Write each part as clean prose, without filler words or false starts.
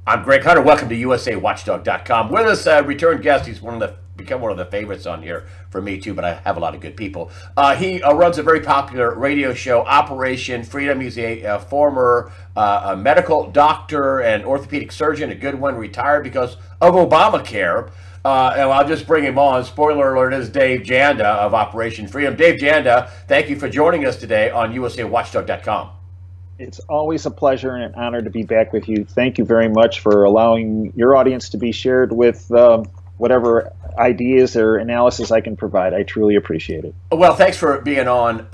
I'm Greg Hunter. Welcome to USAWatchdog.com. With us, return guest. He's become one of the favorites on here for me too. But I have a lot of good people. He runs a very popular radio show, Operation Freedom. He's a former medical doctor and orthopedic surgeon, a good one, retired because of Obamacare. And I'll just bring him on. Spoiler alert is Dave Janda of Operation Freedom. Dave Janda, thank you for joining us today on USAWatchdog.com. It's always a pleasure and an honor to be back with you. Thank you very much for allowing your audience to be shared with whatever ideas or analysis I can provide. I truly appreciate it. Well, thanks for being on.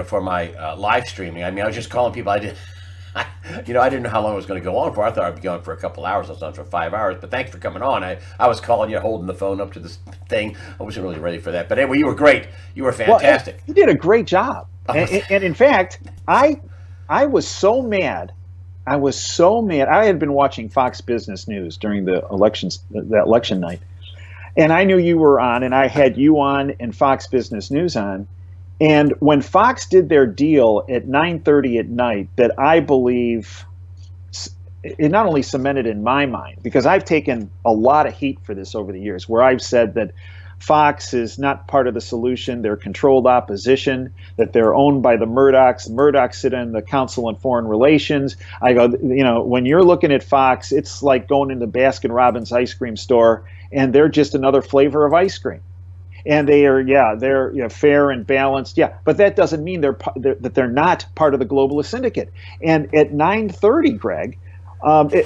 For my live streaming. I mean, I was just calling people. I didn't know how long it was going to go on for. I thought I'd be going for a couple hours. I was on for 5 hours. But thanks for coming on. I was calling you, holding the phone up to this thing. I wasn't really ready for that. But anyway, you were great. You were fantastic. Well, you did a great job. And in fact, I was so mad. I had been watching Fox Business News during the election night. And I knew you were on, and I had you on and Fox Business News on. And when Fox did their deal at 9:30 at night, that I believe it not only cemented in my mind, because I've taken a lot of heat for this over the years, where I've said that Fox is not part of the solution. They're controlled opposition, that they're owned by the Murdochs. The Murdochs sit in the Council on Foreign Relations. I go, when you're looking at Fox, it's like going into Baskin-Robbins ice cream store, and they're just another flavor of ice cream. And they're fair and balanced, but that doesn't mean that they're not part of the globalist syndicate. And at 9:30, Greg,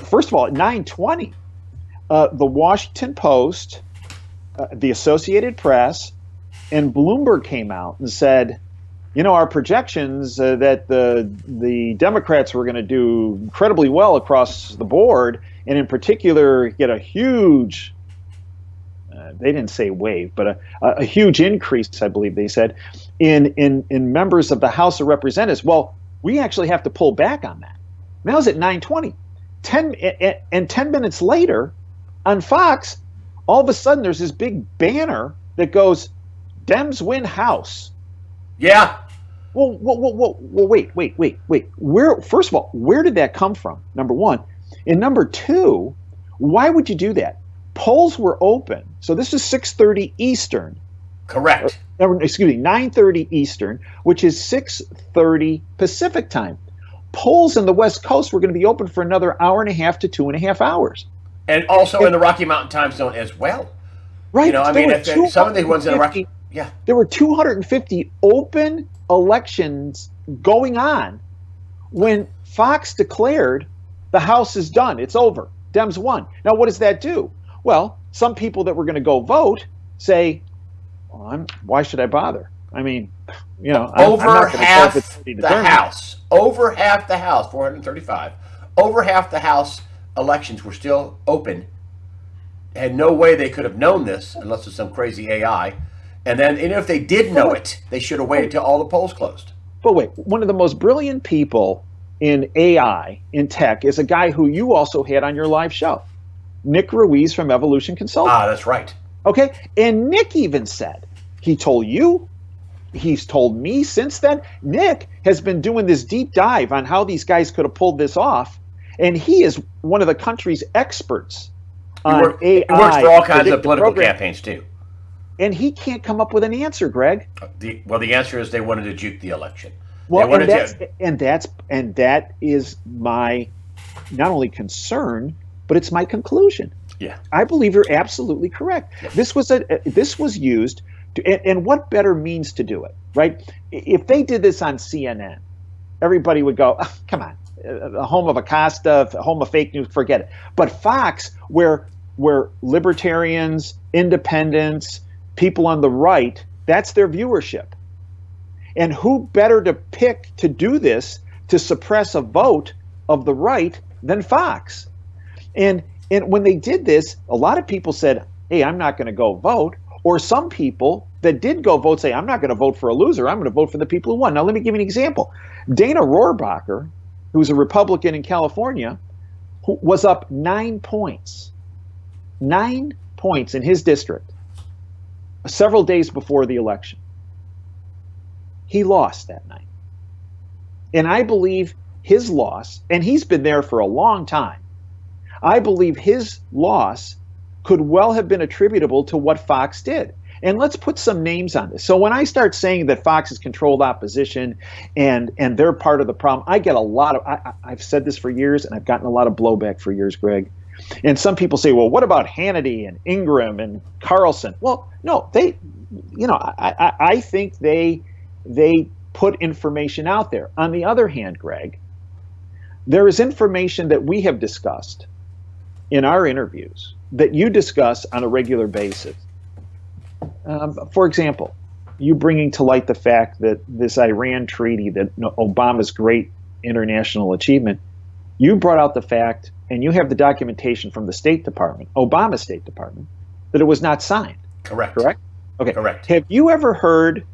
first of all, at 9:20, the Washington Post, the Associated Press, and Bloomberg came out and said, our projections that the Democrats were going to do incredibly well across the board, and in particular get a huge, they didn't say wave, but a huge increase, I believe they said, in members of the House of Representatives. Well, we actually have to pull back on that. And that was at 9:20. 10 minutes later, on Fox, all of a sudden there's this big banner that goes, Dems win House. Yeah. Well, wait. First of all, where did that come from? Number one. And number two, why would you do that? Polls were open. So this is 6:30 Eastern. Correct. Excuse me, 9:30 Eastern, which is 6:30 Pacific time. Polls in the West Coast were going to be open for another hour and a half to 2.5 hours. And also in the Rocky Mountain time zone as well. Right. Some of the ones in the Rocky, yeah. There were 250 open elections going on when Fox declared the House is done. It's over. Dems won. Now, what does that do? Well, some people that were going to go vote say, why should I bother? I mean, over half the House. Over half the House, 435. Over half the House elections were still open. Had no way they could have known this unless it's some crazy AI. And then, even if they did know it, they should have waited until all the polls closed. But wait, one of the most brilliant people in AI, in tech, is a guy who you also had on your live show, Nick Ruiz from Evolution Consulting. Ah, that's right. Okay, and Nick even said, he told you, he's told me since then, Nick has been doing this deep dive on how these guys could have pulled this off. And he is one of the country's experts on AI. He works for all kinds of political campaigns, too. And he can't come up with an answer, Greg. The answer is they wanted to juke the election. Well, and that is my not only concern, but it's my conclusion. Yeah, I believe you're absolutely correct. Yeah. This was used to, and what better means to do it, right? If they did this on CNN, everybody would go, oh, come on. The home of Acosta, home of fake news, forget it. But Fox, where libertarians, independents, people on the right, that's their viewership. And who better to pick to do this, to suppress a vote of the right, than Fox? And when they did this, a lot of people said, hey, I'm not going to go vote. Or some people that did go vote say, I'm not going to vote for a loser. I'm going to vote for the people who won. Now, let me give you an example. Dana Rohrabacher, who's a Republican in California, who was up 9 points. 9 points in his district several days before the election. He lost that night. And I believe his loss, and he's been there for a long time, I believe his loss could well have been attributable to what Fox did. And let's put some names on this. So when I start saying that Fox has controlled opposition and they're part of the problem, I get a lot of, I've said this for years and I've gotten a lot of blowback for years, Greg. And some people say, well, what about Hannity and Ingram and Carlson? Well, no, I think they put information out there. On the other hand, Greg, there is information that we have discussed in our interviews that you discuss on a regular basis. For example, you bringing to light the fact that this Iran treaty, that Obama's great international achievement, you brought out the fact, and you have the documentation from the State Department, Obama's State Department, that it was not signed. Correct. Okay. Correct. Have you ever heard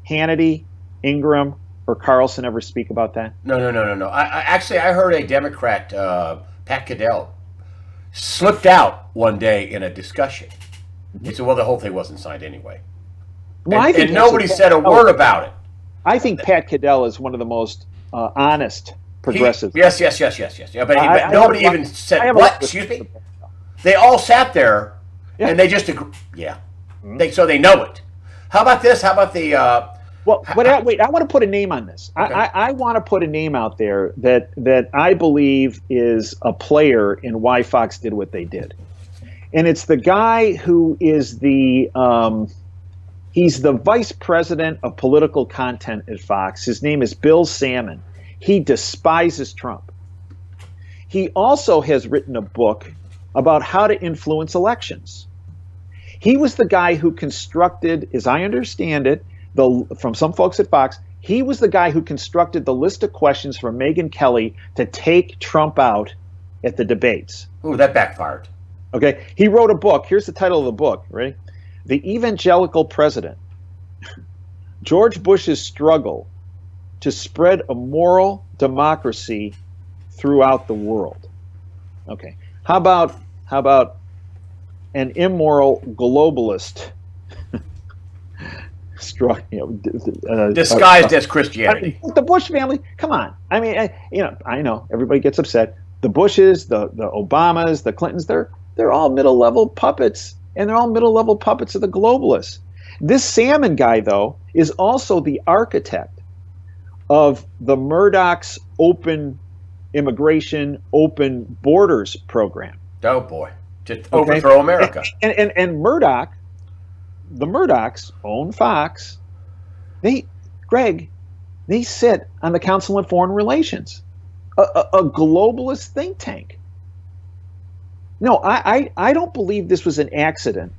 Hannity, Ingram, or Carlson ever speak about that? No. I heard a Democrat, Pat Caddell, slipped out one day in a discussion. He said, well, the whole thing wasn't signed anyway. Well, and nobody said a word about it. I think Pat Caddell is one of the most honest progressives. Yes. Yeah, but nobody even said, what? Excuse me? They all sat there, and they just agreed. Yeah. So they know it. How about this? How about the... wait, I want to put a name on this. Okay. I want to put a name out there that I believe is a player in why Fox did what they did. And it's the guy who is he's the vice president of political content at Fox. His name is Bill Salmon. He despises Trump. He also has written a book about how to influence elections. He was the guy who constructed, as I understand it, from some folks at Fox, he was the guy who constructed the list of questions for Megyn Kelly to take Trump out at the debates. Ooh, that backfired. Okay, he wrote a book. Here's the title of the book. Ready? The Evangelical President. George Bush's Struggle to Spread a Moral Democracy Throughout the World. Okay. How about an immoral globalist disguised as Christianity? The Bush family. Come on. I mean, I know everybody gets upset. The Bushes, the Obamas, the Clintons, they're all middle-level puppets, and they're all middle-level puppets of the globalists. This Salmon guy, though, is also the architect of the Murdoch's open immigration, open borders program. Oh, boy. To overthrow America. And Murdoch, the Murdochs own Fox. They sit on the Council on Foreign Relations, a globalist think tank. No, I don't believe this was an accident,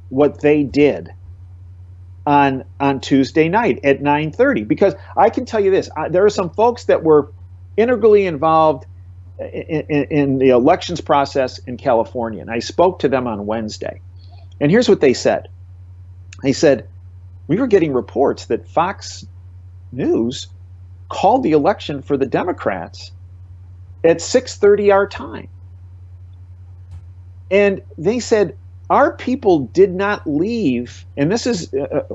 what they did on Tuesday night at 9:30, because I can tell you this, there are some folks that were integrally involved in the elections process in California, and I spoke to them on Wednesday. And here's what they said. They said, we were getting reports that Fox News called the election for the Democrats at 6:30 our time. And they said, our people did not leave, and this is a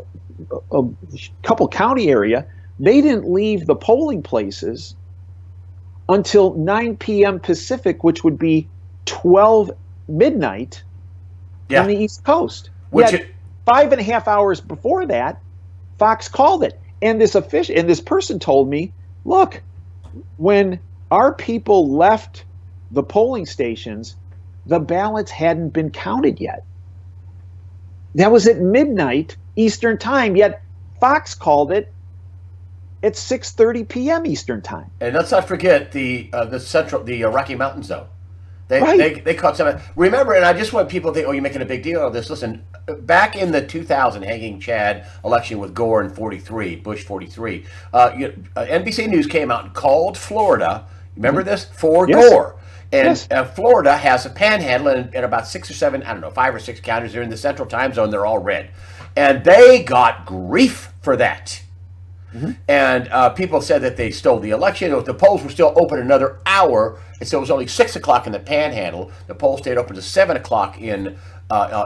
couple county area, they didn't leave the polling places until 9 p.m. Pacific, which would be 12 midnight on the East Coast. Which 5.5 hours before that, Fox called it. And this person told me, look, when our people left the polling stations, the ballots hadn't been counted yet. That was at midnight Eastern time, yet Fox called it at 6:30 p.m. Eastern time. And let's not forget the Rocky Mountain zone. They caught some. Remember, and I just want people to think, oh, you're making a big deal of this. Listen, back in the 2000 Hanging Chad election with Gore in 43, Bush 43, NBC News came out and called Florida, remember this, for Gore. And Florida has a panhandle and about 6 or 7, 5 or 6 counties. They're in the central time zone. They're all red. And they got grief for that. Mm-hmm. And people said that they stole the election. The polls were still open another hour. And so it was only 6 o'clock in the panhandle. The polls stayed open to 7 o'clock in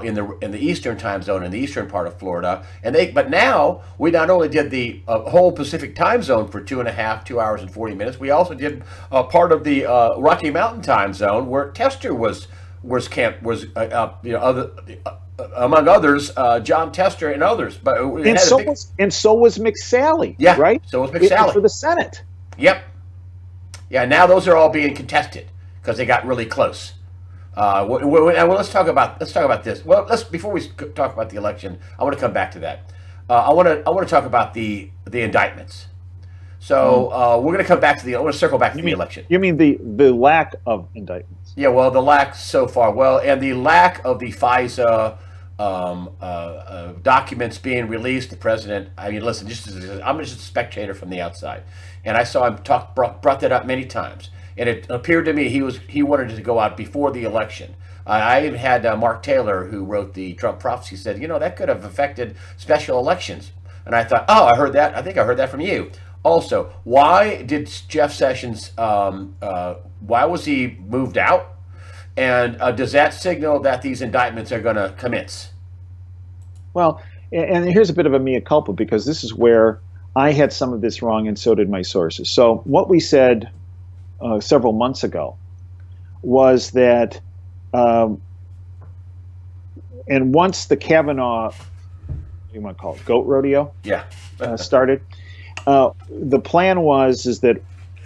in the eastern time zone in the eastern part of Florida, but now we not only did the whole Pacific time zone for 2 hours and 40 minutes, we also did part of the Rocky Mountain time zone where Tester was among others, John Tester and others. But so was McSally. Yeah, right. So was McSally for the Senate. Yep. Yeah. Now those are all being contested because they got really close. Let's talk about this. Well, before we talk about the election, I want to come back to that. I want to talk about the indictments. So we're going to come back to I want to circle back to the election. You mean the lack of indictments? Yeah. Well, the lack so far. Well, and the lack of the FISA documents being released. The president. I mean, listen. I'm just a spectator from the outside, and I saw him brought that up many times. And it appeared to me he wanted it to go out before the election. I even had Mark Taylor, who wrote the Trump prophecy, said, that could have affected special elections. And I thought, I heard that. I think I heard that from you. Also, why did Jeff Sessions, why was he moved out? And does that signal that these indictments are going to commence? Well, and here's a bit of a mea culpa, because this is where I had some of this wrong, and so did my sources. So what we said several months ago was that, and once the Kavanaugh, what do you want to call it, goat rodeo? Yeah. Started, the plan is that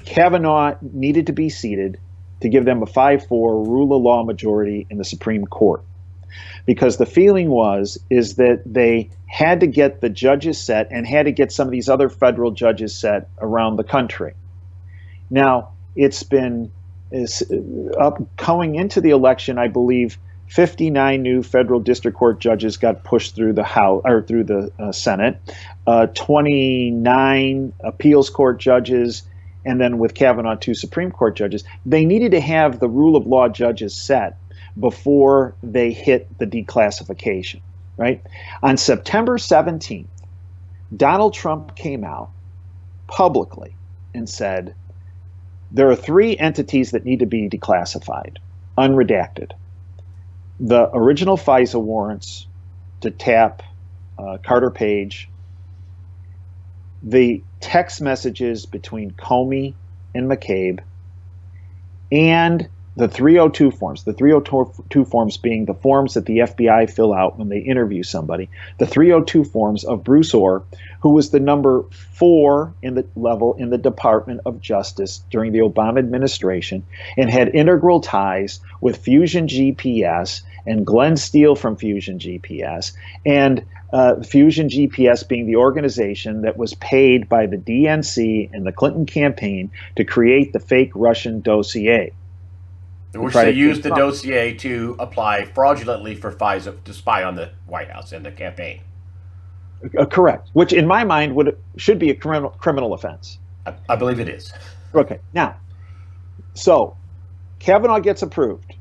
Kavanaugh needed to be seated to give them a 5-4 rule of law majority in the Supreme Court, because the feeling is that they had to get the judges set and had to get some of these other federal judges set around the country. Now, it's been going into the election, I believe 59 new federal district court judges got pushed through the House or through the Senate, 29 appeals court judges, and then with Kavanaugh, 2 Supreme Court judges. They needed to have the rule of law judges set before they hit the declassification, right? On September 17th, Donald Trump came out publicly and said, there are 3 entities that need to be declassified, unredacted. The original FISA warrants to tap Carter Page, the text messages between Comey and McCabe, and the 302 forms. The 302 forms being the forms that the FBI fill out when they interview somebody. The 302 forms of Bruce Orr, who was the number 4 in the level in the Department of Justice during the Obama administration, and had integral ties with Fusion GPS and Glenn Steele from Fusion GPS, and Fusion GPS being the organization that was paid by the DNC and the Clinton campaign to create the fake Russian dossier. Which they used the dossier to apply fraudulently for FISA to spy on the White House and the campaign. Correct. Which, in my mind, should be a criminal offense. I believe it is. Okay. Now, so Kavanaugh gets approved.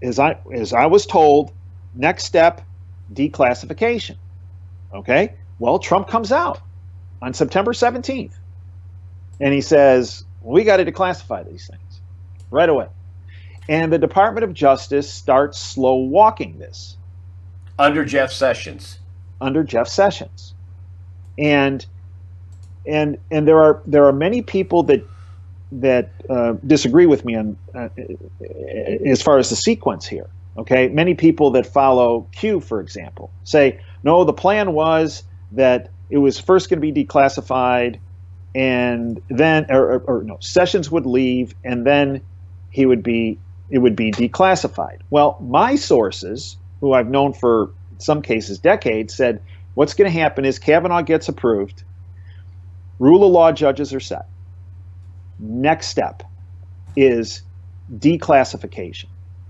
As I was told, next step, declassification. Okay. Well, Trump comes out on September 17th, and he says, we got to declassify these things right away. And the Department of Justice starts slow walking this. Under Jeff Sessions. And there are many people that disagree with me on as far as the sequence here. Okay, many people that follow Q, for example, say no. The plan was that it was first going to be declassified, and then or no, Sessions would leave, and then it would be declassified. Well, my sources, who I've known for some cases decades, said what's going to happen is Kavanaugh gets approved, rule of law judges are set. Next step is declassification.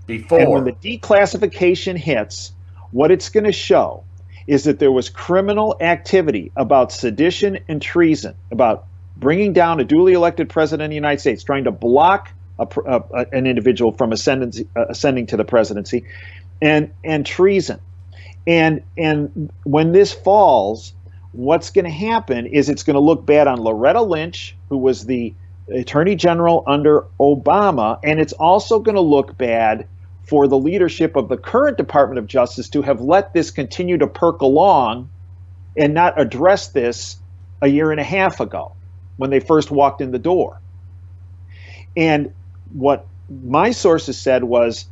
And when the declassification hits, what it's going to show is that there was criminal activity about sedition and treason, about bringing down a duly elected president of the United States, trying to block an individual from ascending to the presidency, and treason. And when this falls, what's going to happen is it's going to look bad on Loretta Lynch, who was the Attorney General under Obama, and it's also going to look bad for the leadership of the current Department of Justice to have let this continue to perk along and not address this a year and a half ago when they first walked in the door. And what my sources said was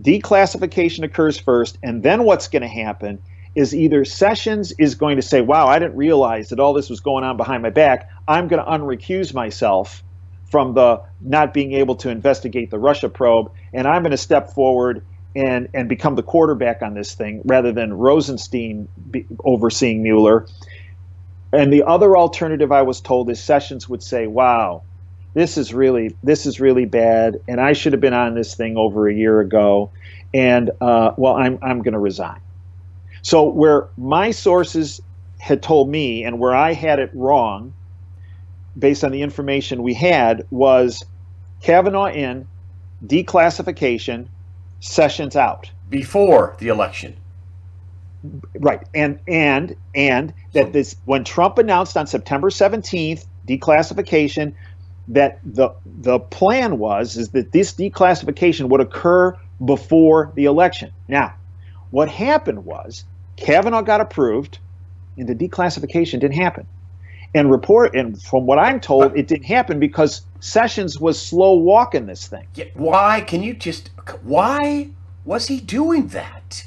declassification occurs first, and then what's going to happen is either Sessions is going to say, wow, I didn't realize that all this was going on behind my back. I'm going to unrecuse myself from the not being able to investigate the Russia probe, and I'm going to step forward and become the quarterback on this thing rather than Rosenstein overseeing Mueller. And the other alternative I was told is Sessions would say, wow, this is really bad, and I should have been on this thing over a year ago, and well, I'm going to resign. So where my sources had told me and where I had it wrong, based on the information we had, was Kavanaugh in, declassification, Sessions out. Before the election. Right. And that this, when Trump announced on September 17th, declassification, that the plan is that this declassification would occur before the election. Now, what happened was Kavanaugh got approved and the declassification didn't happen. And from what I'm told, it didn't happen because Sessions was slow walking this thing. Yeah, why was he doing that?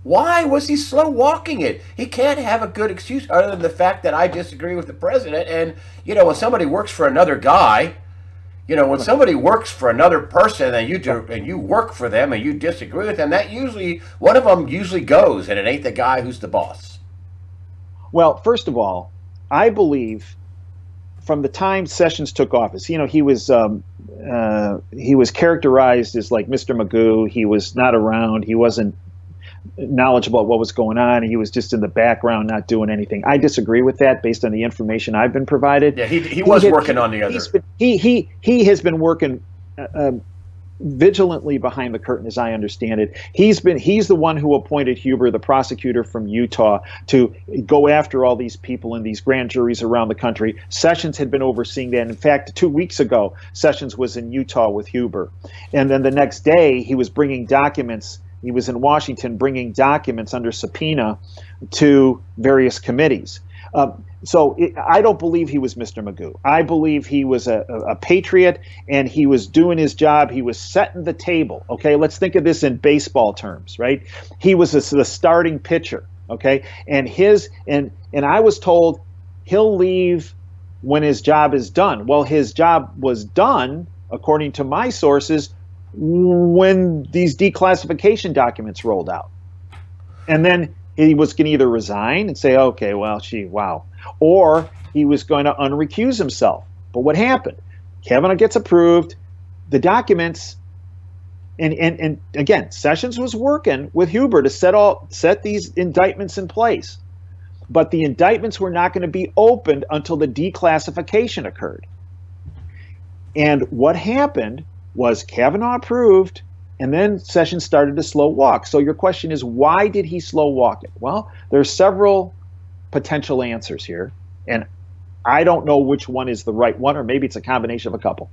Why was he slow walking it? He can't have a good excuse other than the fact that I disagree with the president. And, when somebody works for another guy, when somebody works for another person and you work for them and you disagree with them, one of them usually goes, and it ain't the guy who's the boss. Well, first of all, I believe from the time Sessions took office, he was characterized as like Mr. Magoo. He was not around. He wasn't knowledgeable about what was going on. He was just in the background, not doing anything. I disagree with that based on the information I've been provided. Yeah, he was working on the other. He has been working vigilantly behind the curtain, as I understand it. He's the one who appointed Huber, the prosecutor from Utah, to go after all these people in these grand juries around the country. Sessions had been overseeing that. In fact, 2 weeks ago, Sessions was in Utah with Huber. And then the next day, he was bringing documents. He was in Washington bringing documents under subpoena to various committees. I don't believe he was Mr. Magoo. I believe he was a patriot, and he was doing his job. He was setting the table. Okay, let's think of this in baseball terms, right? He was the starting pitcher. Okay, and I was told he'll leave when his job is done. Well, his job was done, according to my sources, when these declassification documents rolled out. And then he was going to either resign and say, okay, well, wow. Or he was going to unrecuse himself. But what happened? Kavanaugh gets approved. The documents, and again, Sessions was working with Huber to set these indictments in place. But the indictments were not going to be opened until the declassification occurred. And what happened was Kavanaugh approved, and then Sessions started to slow walk. So your question is, why did he slow walk it? Well, there's several potential answers here, and I don't know which one is the right one, or maybe it's a combination of a couple.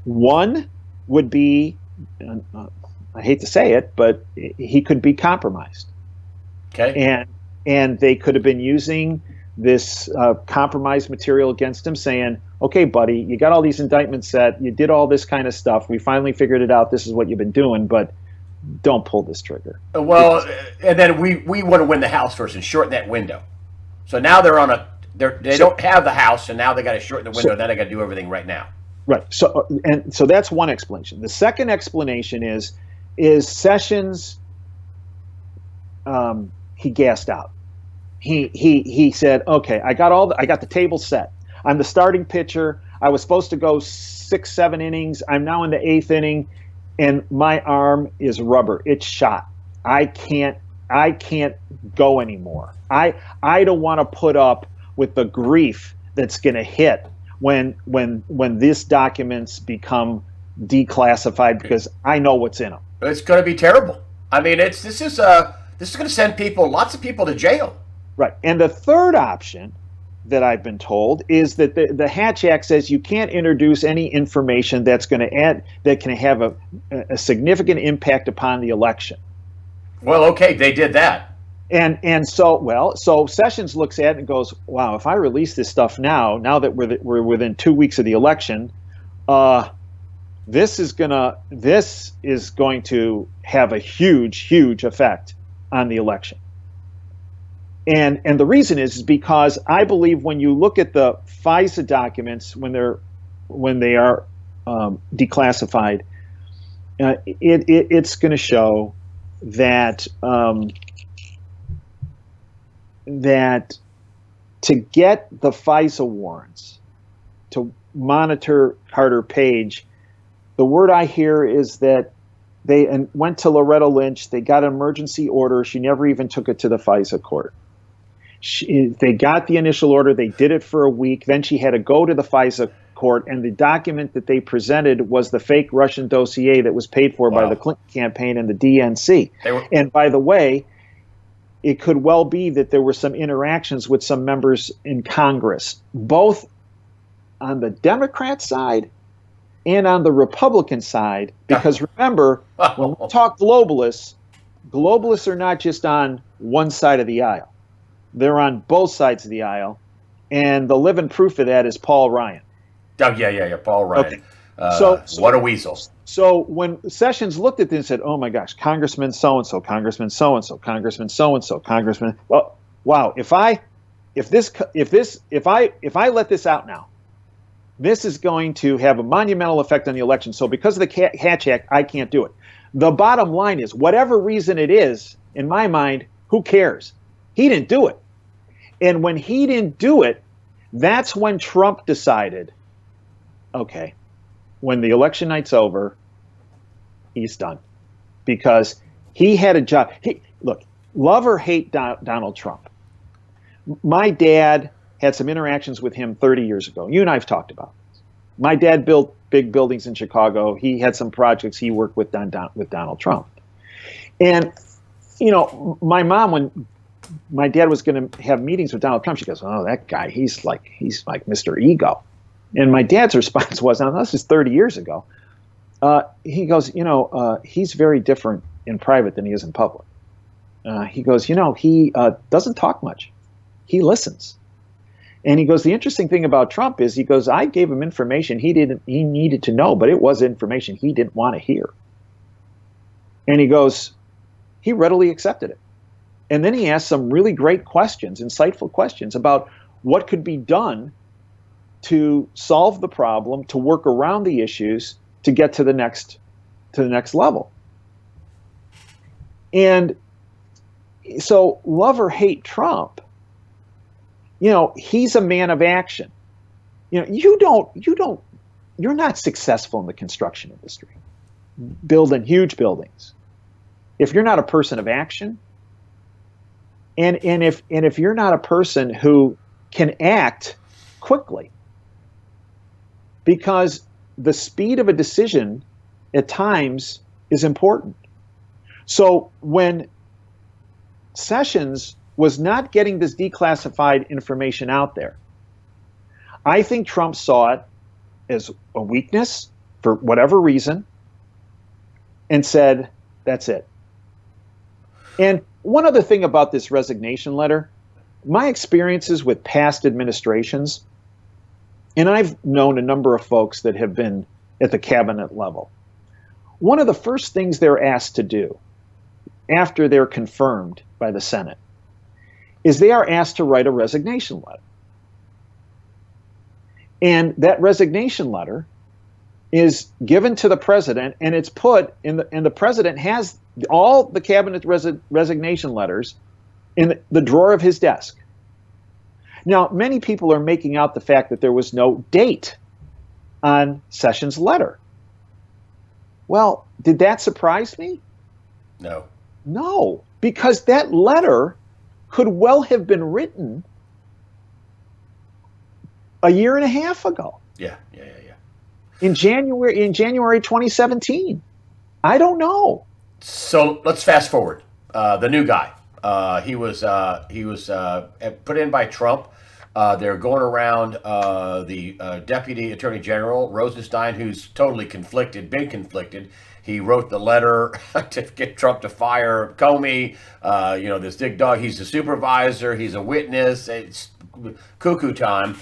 One would be, I hate to say it, but he could be compromised. Okay. And they could have been using this compromised material against him, saying, okay, buddy, you got all these indictments set, you did all this kind of stuff, we finally figured it out, this is what you've been doing, but don't pull this trigger. Well, and then we want to win the House first and shorten that window. So now they don't have the House, and now they got to shorten the window, then they got to do everything right now. Right. So that's one explanation. The second explanation is Sessions, he gassed out. He said, okay, I got the table set. I'm the starting pitcher. I was supposed to go 6-7 innings. I'm now in the 8th inning, and my arm is rubber. It's shot. I can't go anymore. I don't want to put up with the grief that's going to hit when these documents become declassified, because I know what's in them. It's going to be terrible. I mean, this is going to send lots of people to jail. Right. And the third option that I've been told is that the Hatch Act says you can't introduce any information that can have a significant impact upon the election. Well, okay, they did that. So Sessions looks at it and goes, "Wow, if I release this stuff now that we're within 2 weeks of the election, this is going to have a huge effect on the election." And the reason is because I believe when you look at the FISA documents when they are declassified, it's going to show that that to get the FISA warrants to monitor Carter Page, the word I hear is that they went to Loretta Lynch. They got an emergency order. She never even took it to the FISA court. They got the initial order. They did it for a week. Then she had to go to the FISA court, and the document that they presented was the fake Russian dossier that was paid for by the Clinton campaign and the DNC. And by the way, it could well be that there were some interactions with some members in Congress, both on the Democrat side and on the Republican side, because remember, when we talk globalists are not just on one side of the aisle. They're on both sides of the aisle, and the living proof of that is Paul Ryan. Oh, yeah, Paul Ryan. Okay. What a weasel. So when Sessions looked at this and said, "Oh my gosh, Congressman so-and-so, Congressman so-and-so, Congressman so-and-so, Congressman, well, wow, if I let this out now, this is going to have a monumental effect on the election. So because of the Hatch Act, I can't do it." The bottom line is, whatever reason it is, in my mind, who cares? He didn't do it. And when he didn't do it, that's when Trump decided, okay, when the election night's over, he's done. Because he had a job. Look, love or hate Donald Trump. My dad had some interactions with him 30 years ago. You and I have talked about this. My dad built big buildings in Chicago. He had some projects he worked with Donald Trump. And, my mom, when my dad was going to have meetings with Donald Trump, she goes, "Oh, that guy, he's like Mr. Ego." And my dad's response was, now this is 30 years ago. He goes, he's very different in private than he is in public. He goes, he doesn't talk much. He listens. And he goes, the interesting thing about Trump is, he goes, I gave him information he needed to know, but it was information he didn't want to hear. And he goes, he readily accepted it. And then he asked some really great questions, insightful questions about what could be done to solve the problem, to work around the issues, to get to the next level. And so, love or hate Trump, he's a man of action. You're not successful in the construction industry, building huge buildings, if you're not a person of action. And if you're not a person who can act quickly, because the speed of a decision at times is important. So when Sessions was not getting this declassified information out there, I think Trump saw it as a weakness for whatever reason and said, that's it. And one other thing about this resignation letter, my experiences with past administrations, and I've known a number of folks that have been at the cabinet level. One of the first things they're asked to do after they're confirmed by the Senate is they are asked to write a resignation letter. And that resignation letter is given to the president, and it's put in and the president has all the cabinet resignation letters in the drawer of his desk. Now, many people are making out the fact that there was no date on Sessions' letter. Well, did that surprise me? No. No, because that letter could well have been written a year and a half ago. Yeah. In January 2017. I don't know. So let's fast forward. The new guy. He was put in by Trump They're going around the Deputy Attorney General, Rosenstein, who's totally conflicted, been conflicted. He wrote the letter to get Trump to fire Comey. This big dog, he's a supervisor, he's a witness. It's cuckoo time.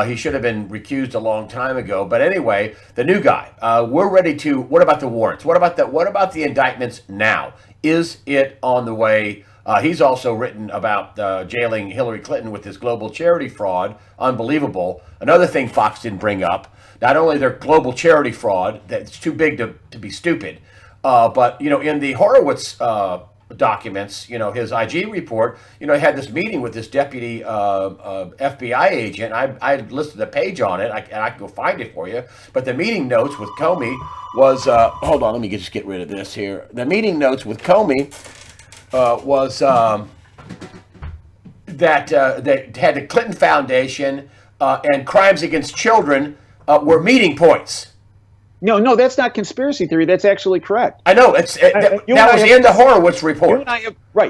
He should have been recused a long time ago. But anyway, the new guy. We're ready to. What about the warrants? What about the indictments now? Is it on the way? He's also written about jailing Hillary Clinton with this global charity fraud. Unbelievable. Another thing Fox didn't bring up. Not only their global charity fraud, that's too big to be stupid, but in the Horowitz documents, his IG report, he had this meeting with this deputy FBI agent. I listed the page on it. I can go find it for you. But the meeting notes with Comey was hold on, let me just get rid of this here. The meeting notes with Comey was that they had the Clinton Foundation and crimes against children were meeting points. No, that's not conspiracy theory. That's actually correct. I know. That was in the Horowitz report.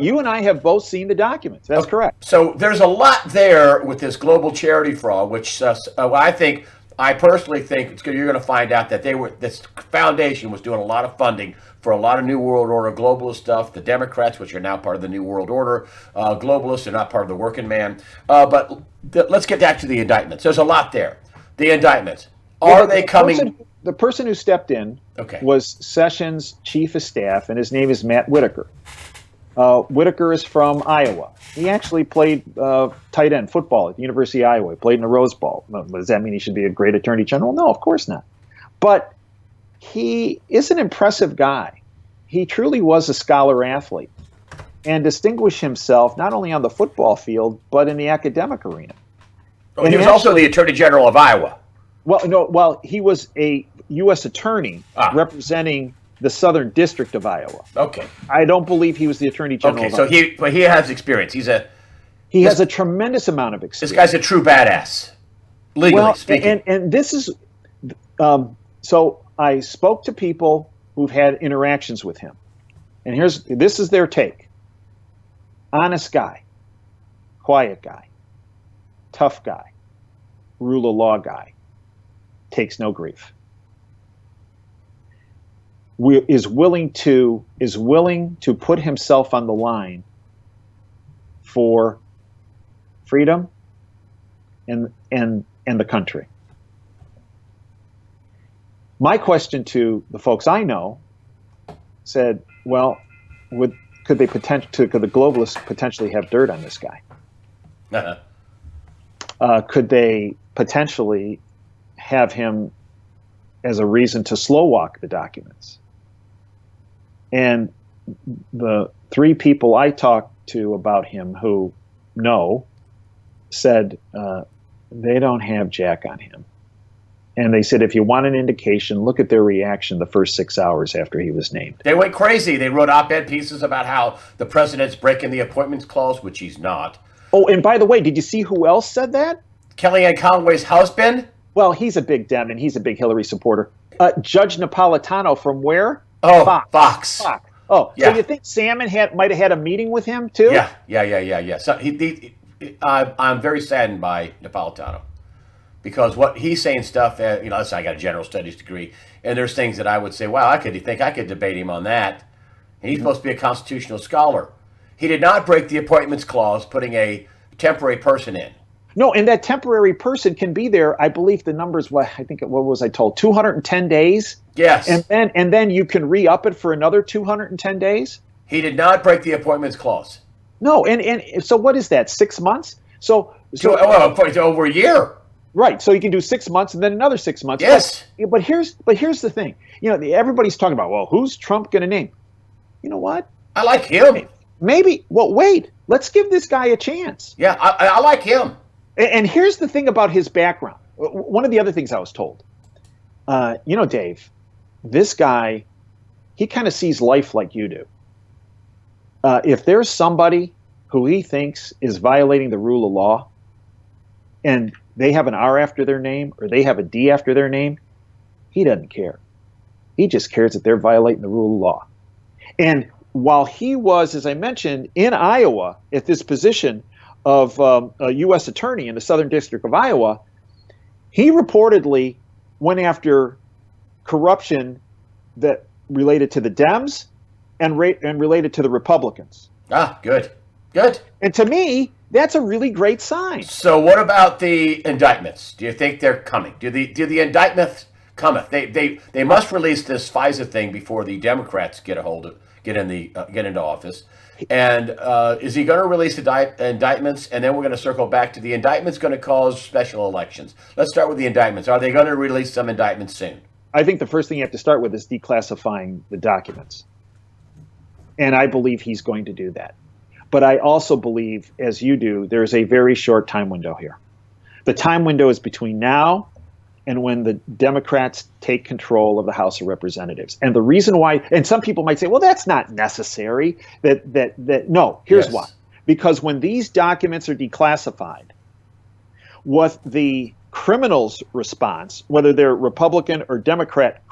You and I have both seen the documents. That's correct. So there's a lot there with this global charity fraud, which I personally think you're going to find out that this foundation was doing a lot of funding for a lot of New World Order globalist stuff. The Democrats, which are now part of the New World Order, globalists are not part of the working man. But let's get back to the indictments. There's a lot there. The indictments. Are they coming? The person who stepped in was Sessions' chief of staff, and his name is Matt Whitaker. Whitaker is from Iowa. He actually played tight end football at the University of Iowa. He played in the Rose Bowl. Does that mean he should be a great attorney general? No, of course not. But he is an impressive guy. He truly was a scholar athlete and distinguished himself not only on the football field, but in the academic arena. Oh, he was also the attorney general of Iowa. Well, he was a U.S. attorney representing the Southern District of Iowa. Okay. I don't believe he was the attorney general. Okay, so he has experience. He has a tremendous amount of experience. This guy's a true badass, legally speaking. And this is so I spoke to people who've had interactions with him, and this is their take. Honest guy, quiet guy, tough guy, rule of law guy. Takes no grief. Is willing to put himself on the line for freedom and the country. My question to the folks I know said, well, could the globalists potentially have dirt on this guy? Could they potentially have him as a reason to slow walk the documents? And the three people I talked to about him who know said they don't have jack on him. And they said, if you want an indication, look at their reaction the first 6 hours after he was named. They went crazy. They wrote op-ed pieces about how the president's breaking the appointments clause, which he's not. Oh, and by the way, did you see who else said that? Kellyanne Conway's husband? Well, he's a big Dem, and he's a big Hillary supporter. Judge Napolitano from where? Oh, Fox. Oh, yeah. So you think Salmon might have had a meeting with him too? Yeah. So I'm very saddened by Napolitano because what he's saying stuff. Listen, I got a general studies degree, and there's things that I would say, wow, I could debate him on that. And he's supposed to be a constitutional scholar. He did not break the appointments clause, putting a temporary person in. No, and that temporary person can be there. I believe the numbers. What was I told? 210 days. Yes. And then you can re-up it for another 210 days. He did not break the appointments clause. No, and so what is that? 6 months? So over a year. Right. So you can do 6 months and then another 6 months. Yes. But here's the thing. Everybody's talking about, well, who's Trump going to name? You know what? I like him. Maybe. Well, wait. Let's give this guy a chance. Yeah, I like him. And here's the thing about his background. One of the other things I was told, Dave, this guy, he kind of sees life like you do. If there's somebody who he thinks is violating the rule of law and they have an R after their name or they have a D after their name, he doesn't care. He just cares that they're violating the rule of law. And while he was, as I mentioned, in Iowa at this position, of a U.S. attorney in the Southern District of Iowa, he reportedly went after corruption that related to the Dems and related to the Republicans. Ah, good. Good. And to me, that's a really great sign. So what about the indictments? Do you think they're coming? Do the indictments cometh? They must release this FISA thing before the Democrats get into office. And is he going to release indictments? And then we're going to circle back to the indictments going to cause special elections. Let's start with the indictments. Are they going to release some indictments soon? I think the first thing you have to start with is declassifying the documents. And I believe he's going to do that. But I also believe, as you do, there's a very short time window here. The time window is between now and when the Democrats take control of the House of Representatives. And the reason why, and some people might say, well, that's not necessary. No, here's why. Because when these documents are declassified, what the criminals' response, whether they're Republican or Democrat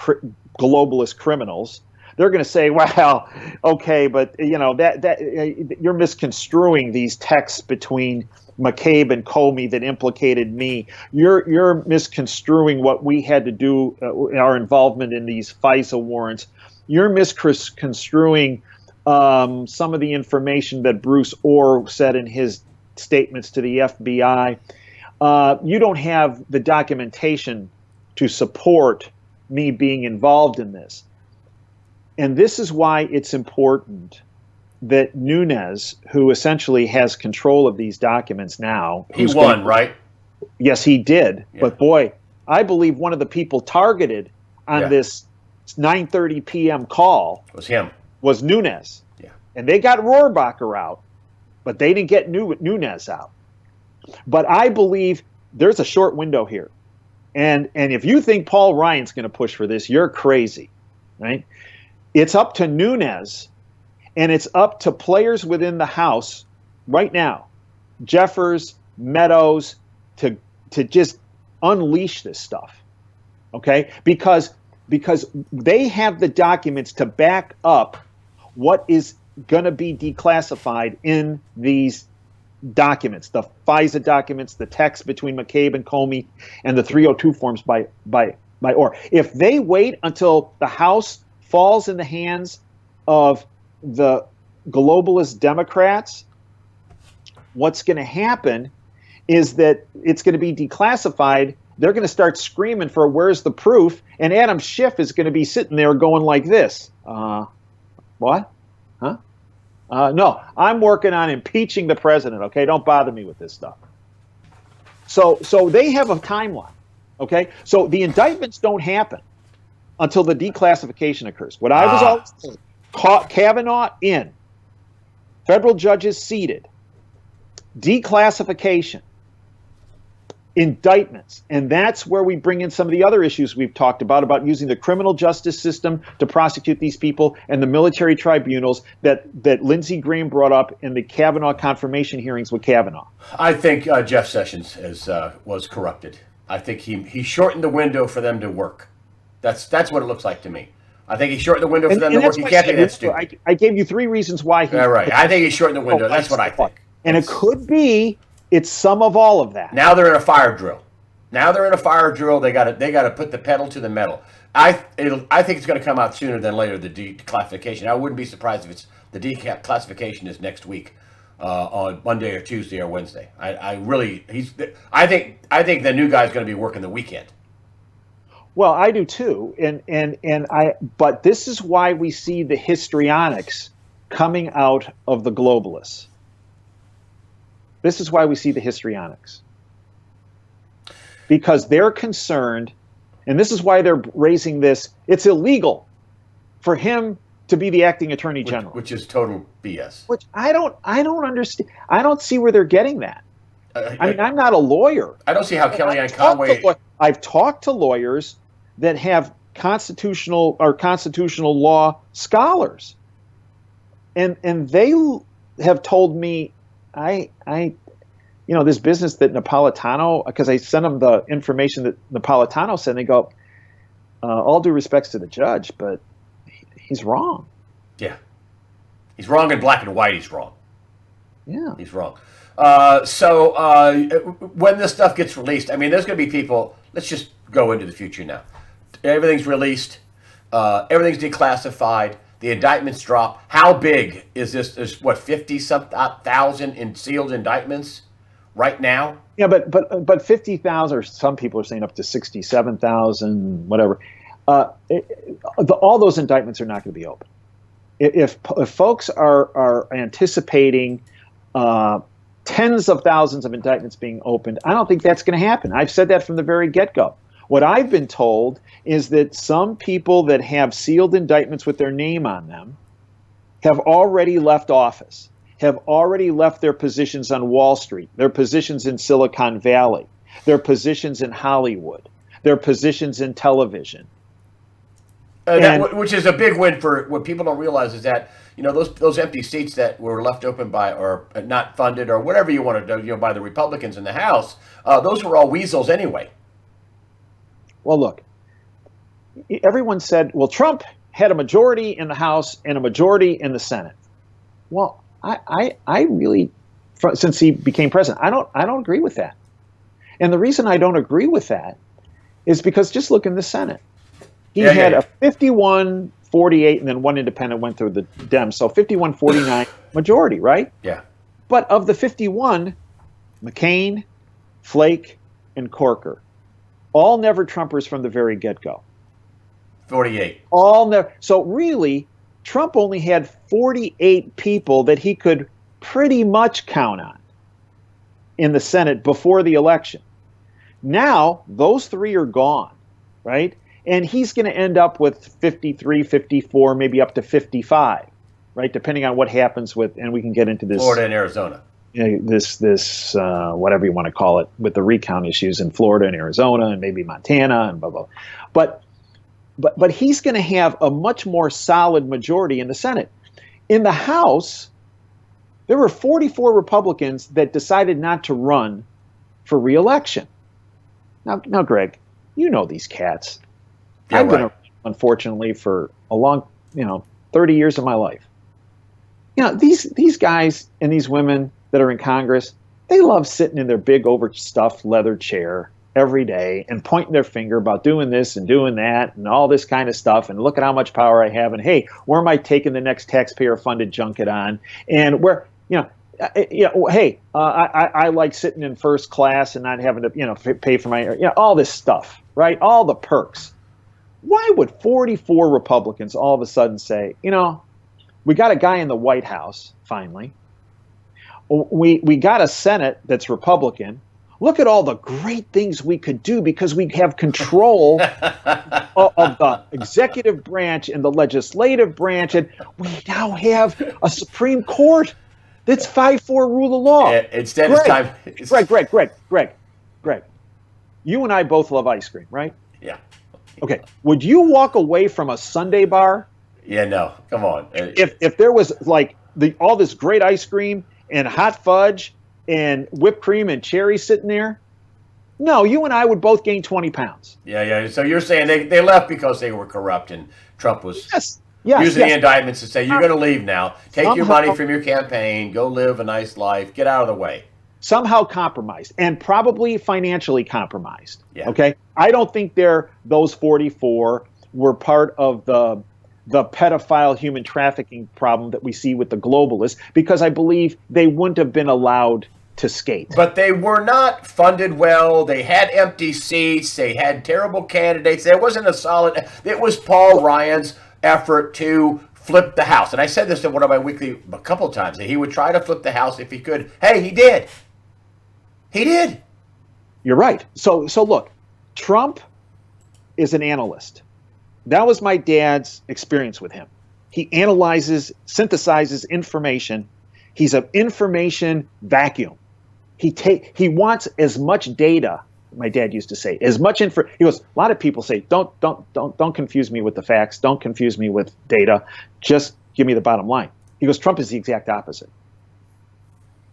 globalist criminals, they're going to say, well, okay, but you're misconstruing these texts between McCabe and Comey that implicated me. You're misconstruing what we had to do, our involvement in these FISA warrants. You're misconstruing some of the information that Bruce Orr said in his statements to the FBI. You don't have the documentation to support me being involved in this. And this is why it's important that Nunes, who essentially has control of these documents now. He won, right? Yes, he did. Yeah. But boy, I believe one of the people targeted on this 9:30 p.m. call was Nunes. Yeah. And they got Rohrabacher out, but they didn't get Nunes out. But I believe there's a short window here. And if you think Paul Ryan's going to push for this, you're crazy, right? It's up to Nunes, and it's up to players within the House right now, Jeffers, Meadows, to just unleash this stuff, okay? Because they have the documents to back up what is going to be declassified in these documents, the FISA documents, the text between McCabe and Comey, and the 302 forms by Orr. If they wait until the House falls in the hands of the globalist Democrats, what's going to happen is that it's going to be declassified. They're going to start screaming for where's the proof, and Adam Schiff is going to be sitting there going like this. What? Huh? No, I'm working on impeaching the president, okay? Don't bother me with this stuff. So they have a timeline, okay? So the indictments don't happen until the declassification occurs. What I was always told, Kavanaugh in, federal judges seated, declassification, indictments, and that's where we bring in some of the other issues we've talked about using the criminal justice system to prosecute these people and the military tribunals that Lindsey Graham brought up in the Kavanaugh confirmation hearings with Kavanaugh. I think Jeff Sessions was corrupted. I think he shortened the window for them to work. That's what it looks like to me. I think he shortened the window for them to work. He can't be that stupid. I gave you 3 reasons why he... Yeah, right. I think he shortened the window. That's what I think. And it could be it's some of all of that. Now they're in a fire drill. They got to put the pedal to the metal. I think it's going to come out sooner than later, the declassification. I wouldn't be surprised if the declassification is next week, on Monday or Tuesday or Wednesday. I think the new guy's going to be working the weekend. Well, I do too, but this is why we see the histrionics coming out of the globalists. This is why we see the histrionics. Because they're concerned, and this is why they're raising this, it's illegal for him to be the acting attorney general. Which is total BS. Which I don't understand. I don't see where they're getting that. I mean, I'm not a lawyer. I don't see how Kellyanne Conway... I've talked to lawyers that have constitutional law scholars. And they have told me, this business that Napolitano, because I sent them the information that Napolitano said, and they go, all due respects to the judge, but he's wrong. Yeah. He's wrong in black and white, he's wrong. Yeah. He's wrong. When this stuff gets released, I mean, there's going to be people. Let's just go into the future now. Everything's released. Everything's declassified. The indictments drop. How big is this? There's what 50,000 in sealed indictments right now. Yeah, but 50,000, or some people are saying up to 67,000, whatever. All those indictments are not going to be open. If folks are anticipating tens of thousands of indictments being opened, I don't think that's going to happen. I've said that from the very get-go. What I've been told is that some people that have sealed indictments with their name on them have already left office, have already left their positions on Wall Street, their positions in Silicon Valley, their positions in Hollywood, their positions in television. Which is a big win for what people don't realize is that, those empty seats that were left open by or not funded or whatever you want to do, by the Republicans in the House, those were all weasels anyway. Well, look, everyone said, well, Trump had a majority in the House and a majority in the Senate. Well, I really, since he became president, I don't agree with that. And the reason I don't agree with that is because just look in the Senate. He had a 51-48, and then one independent went through the Dems. So 51-49 majority, right? Yeah. But of the 51, McCain, Flake, and Corker, all never Trumpers from the very get-go. 48. All never. So really, Trump only had 48 people that he could pretty much count on in the Senate before the election. Now, those three are gone, right? And he's going to end up with 53, 54, maybe up to 55, right? Depending on what happens with, and we can get into this. Florida and Arizona. This whatever you want to call it, with the recount issues in Florida and Arizona and maybe Montana and blah, blah. But he's going to have a much more solid majority in the Senate. In the House, there were 44 Republicans that decided not to run for re-election. Now, Greg, you know these cats. Yeah, I've been around, unfortunately, for a long, 30 years of my life. These guys and these women that are in Congress, they love sitting in their big overstuffed leather chair every day and pointing their finger about doing this and doing that and all this kind of stuff. And look at how much power I have. And hey, where am I taking the next taxpayer-funded junket on? And where, hey, I like sitting in first class and not having to, pay for my, all this stuff, right? All the perks. Why would 44 Republicans all of a sudden say, we got a guy in the White House, finally. We got a Senate that's Republican. Look at all the great things we could do because we have control of the executive branch and the legislative branch. And we now have a Supreme Court that's 5-4 rule of law. Instead, it's time. Greg, you and I both love ice cream, right? Yeah. Okay. Would you walk away from a sundae bar? Yeah, no. Come on. If there was like all this great ice cream and hot fudge and whipped cream and cherry sitting there, no, you and I would both gain 20 pounds. Yeah. So you're saying they left because they were corrupt and Trump was using the indictments to say, you're going to leave now. Take your money from your campaign. Go live a nice life. Get out of the way. Somehow compromised, and probably financially compromised. Yeah. Okay, I don't think those 44 were part of the pedophile human trafficking problem that we see with the globalists, because I believe they wouldn't have been allowed to skate. But they were not funded well. They had empty seats. They had terrible candidates. There wasn't a solid. It was Paul Ryan's effort to flip the House, and I said this in one of my weekly a couple of times that he would try to flip the House if he could. Hey, he did. He did. You're right. So look, Trump is an analyst. That was my dad's experience with him. He analyzes, synthesizes information. He's an information vacuum. He wants as much data. My dad used to say, as much info. He goes, a lot of people say, don't confuse me with the facts. Don't confuse me with data. Just give me the bottom line. He goes, Trump is the exact opposite.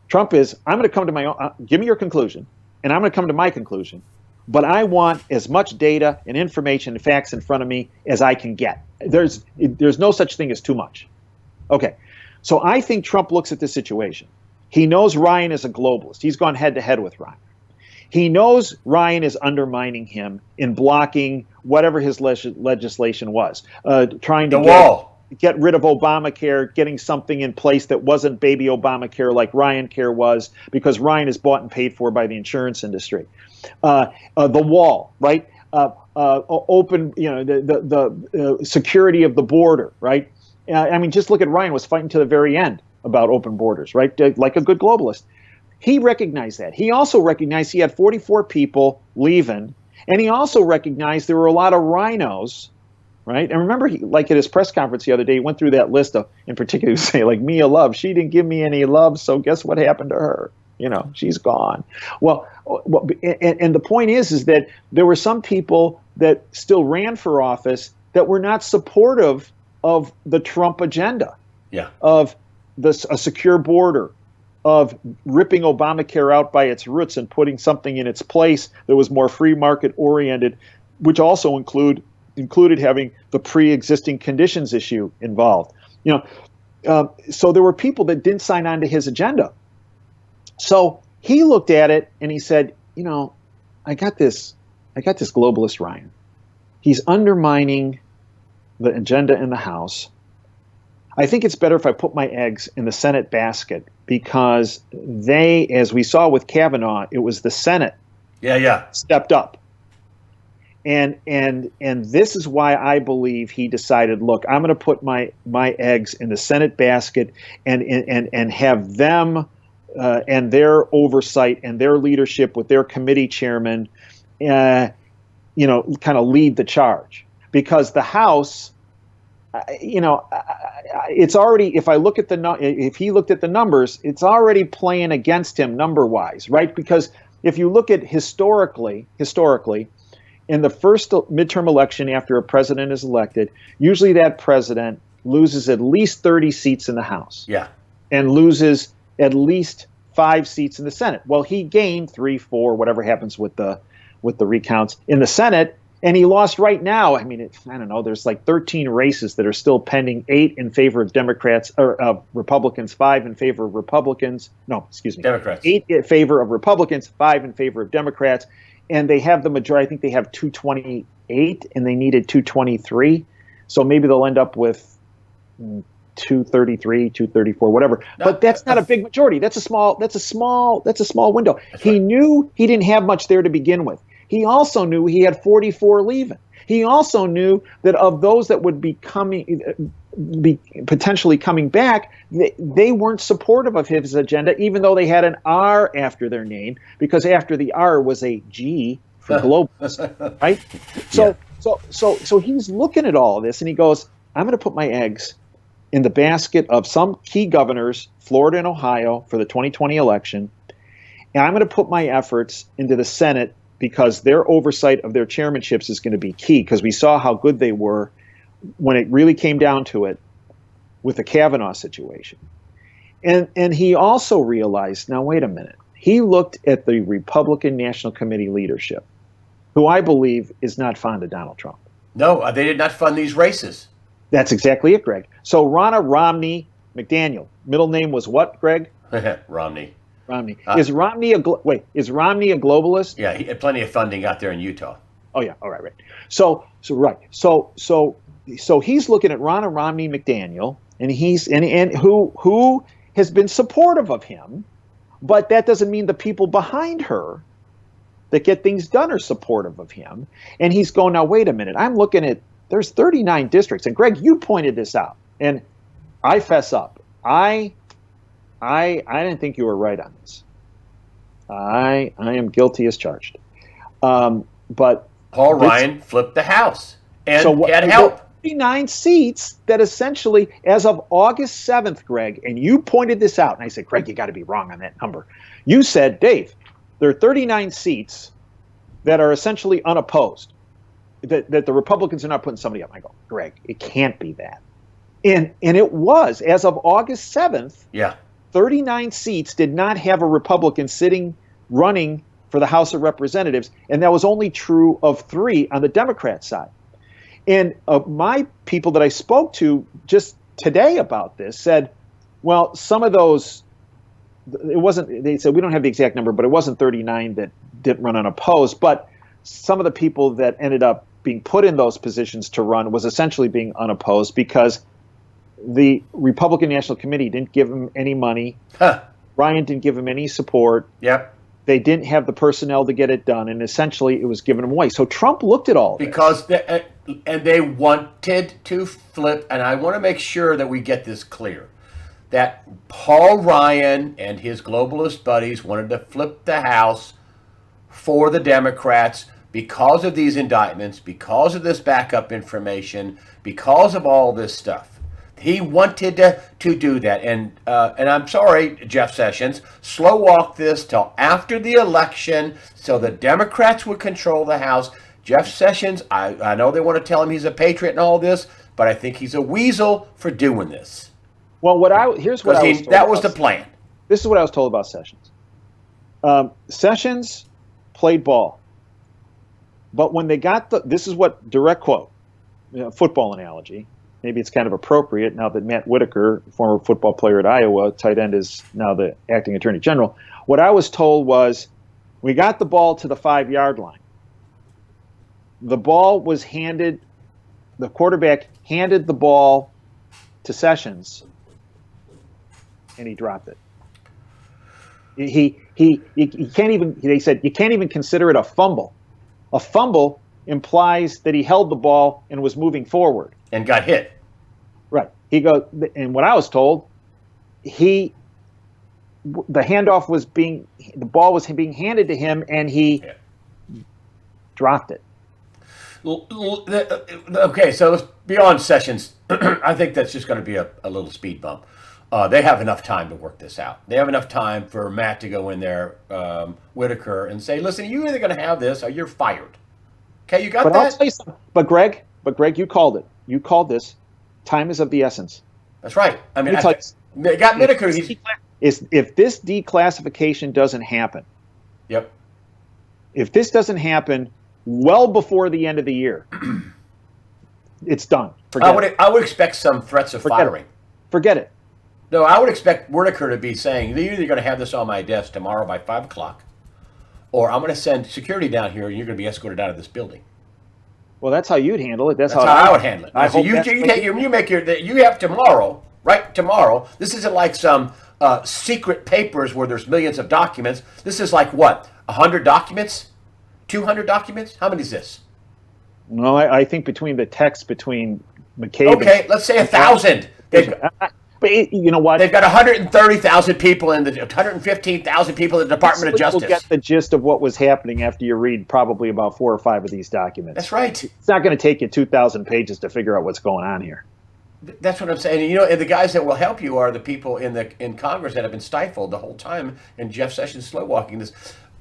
Trump is, I'm going to come to my own, give me your conclusion, and I'm going to come to my conclusion, but I want as much data and information and facts in front of me as I can get. There's no such thing as too much. Okay, so I think Trump looks at this situation. He knows Ryan is a globalist. He's gone head to head with Ryan. He knows Ryan is undermining him in blocking whatever his legislation was, trying to get rid of Obamacare, getting something in place that wasn't baby Obamacare like Ryan Care was, because Ryan is bought and paid for by the insurance industry. The wall, right? Open, the security of the border, right? I mean, just look at Ryan was fighting to the very end about open borders, right? Like a good globalist. He recognized that. He also recognized he had 44 people leaving, and he also recognized there were a lot of rhinos, right? And remember, like at his press conference the other day, he went through that list of, in particular, he say like Mia Love, she didn't give me any love, so guess what happened to her? She's gone. Well, and the point is that there were some people that still ran for office that were not supportive of the Trump agenda, of a secure border, of ripping Obamacare out by its roots and putting something in its place that was more free market oriented, which also included having the pre-existing conditions issue involved. So there were people that didn't sign on to his agenda. So he looked at it and he said, I got this globalist Ryan. He's undermining the agenda in the House. I think it's better if I put my eggs in the Senate basket, because they, as we saw with Kavanaugh, it was the Senate stepped up. And this is why I believe he decided, look, I'm going to put my eggs in the Senate basket and have them and their oversight and their leadership with their committee chairman, kind of lead the charge. Because the House, it's already, if he looked at the numbers, it's already playing against him number-wise, right? Because if you look at historically, in the first midterm election after a president is elected, usually that president loses at least 30 seats in the House. Yeah. And loses at least 5 seats in the Senate. Well, he gained 3, 4, whatever happens with the recounts in the Senate, and he lost right now. I mean, I don't know, there's like 13 races that are still pending, 8 in favor of Democrats, or Republicans, 5 in favor of Republicans. No, excuse me. Democrats. 8 in favor of Republicans, 5 in favor of Democrats. And they have the majority. I think they have 228, and they needed 223. So maybe they'll end up with 233, 234, whatever. No, but that's not a big majority. That's a small window. He knew he didn't have much there to begin with. He also knew he had 44 leaving. He also knew that of those that would be potentially coming back, they weren't supportive of his agenda, even though they had an R after their name, because after the R was a G for globalist, right? So he's looking at all of this and he goes, I'm going to put my eggs in the basket of some key governors, Florida and Ohio, for the 2020 election, and I'm going to put my efforts into the Senate, because their oversight of their chairmanships is going to be key, because we saw how good they were when it really came down to it with the Kavanaugh situation. And he also realized, now wait a minute, he looked at the Republican National Committee leadership, who I believe is not fond of Donald Trump. No, they did not fund these races. That's exactly it, Greg. So Ronna Romney McDaniel, middle name was what, Greg? Romney. Is Romney a globalist? Yeah, he had plenty of funding out there in Utah. Oh yeah, all right. So he's looking at Ronna Romney McDaniel, and and who has been supportive of him, but that doesn't mean the people behind her that get things done are supportive of him. And he's going, now wait a minute, I'm looking at, there's 39 districts, and Greg, you pointed this out, and I fess up, I didn't think you were right on this. I am guilty as charged. But Paul Ryan flipped the House and had help. 39 seats that essentially, as of August 7th, Greg, and you pointed this out, and I said, Greg, you got to be wrong on that number. You said, Dave, there are 39 seats that are essentially unopposed, that the Republicans are not putting somebody up. I go, Greg, it can't be that. And it was, as of August 7th, 39 seats did not have a Republican running for the House of Representatives, and that was only true of 3 on the Democrat side. And my people that I spoke to just today about this said, well, some of those it wasn't. They said we don't have the exact number, but it wasn't 39 that didn't run unopposed. But some of the people that ended up being put in those positions to run was essentially being unopposed because the Republican National Committee didn't give him any money. Huh. Ryan didn't give him any support. Yep. They didn't have the personnel to get it done, and essentially it was given them away. So Trump looked at all of because they wanted to flip, and I want to make sure that we get this clear, that Paul Ryan and his globalist buddies wanted to flip the House for the Democrats because of these indictments, because of this backup information, because of all this stuff. He wanted to do that, and I'm sorry, Jeff Sessions, slow walk this till after the election so the Democrats would control the House. Jeff Sessions, I know they want to tell him he's a patriot and all this, but I think he's a weasel for doing this. Well, here's what I was told that was the plan. This is what I was told about Sessions. Sessions played ball, but when they got this is what direct quote, football analogy. Maybe it's kind of appropriate now that Matt Whitaker, former football player at Iowa, tight end, is now the acting attorney general. What I was told was we got the ball to the 5-yard line. The ball was handed, the quarterback handed the ball to Sessions, and he dropped it. He can't even, they said, you can't even consider it a fumble. A fumble implies that he held the ball and was moving forward. And got hit. Right. He goes, and what I was told, the handoff was the ball was being handed to him, and he dropped it. Okay, so beyond Sessions, I think that's just going to be a little speed bump. They have enough time to work this out. They have enough time for Matt to go in there, Whitaker, and say, listen, you're either going to have this or you're fired. Okay, you got that? I'll tell you something. But Greg, you called it. You called this. Time is of the essence. That's right. I mean, they got Whitaker. If this declassification doesn't happen, yep. If this doesn't happen well before the end of the year, it's done. I would expect some threats of firing. Forget it. No, I would expect Whitaker to be saying, you're either going to have this on my desk tomorrow by 5 o'clock, or I'm going to send security down here and you're going to be escorted out of this building. Well, that's how you'd handle it. That's how I would handle it. So you have tomorrow, right? Tomorrow. This isn't like some secret papers where there's millions of documents. This is like what? 100 documents? 200 documents? How many is this? No, I think between the text between McCabe. Okay, let's say 1,000. But you know what? They've got 130,000 people in the 115,000 people in the Department of Justice. You'll get the gist of what was happening after you read probably about 4 or 5 of these documents. That's right. It's not going to take you 2,000 pages to figure out what's going on here. That's what I'm saying. And the guys that will help you are the people in Congress that have been stifled the whole time, and Jeff Sessions slow walking this.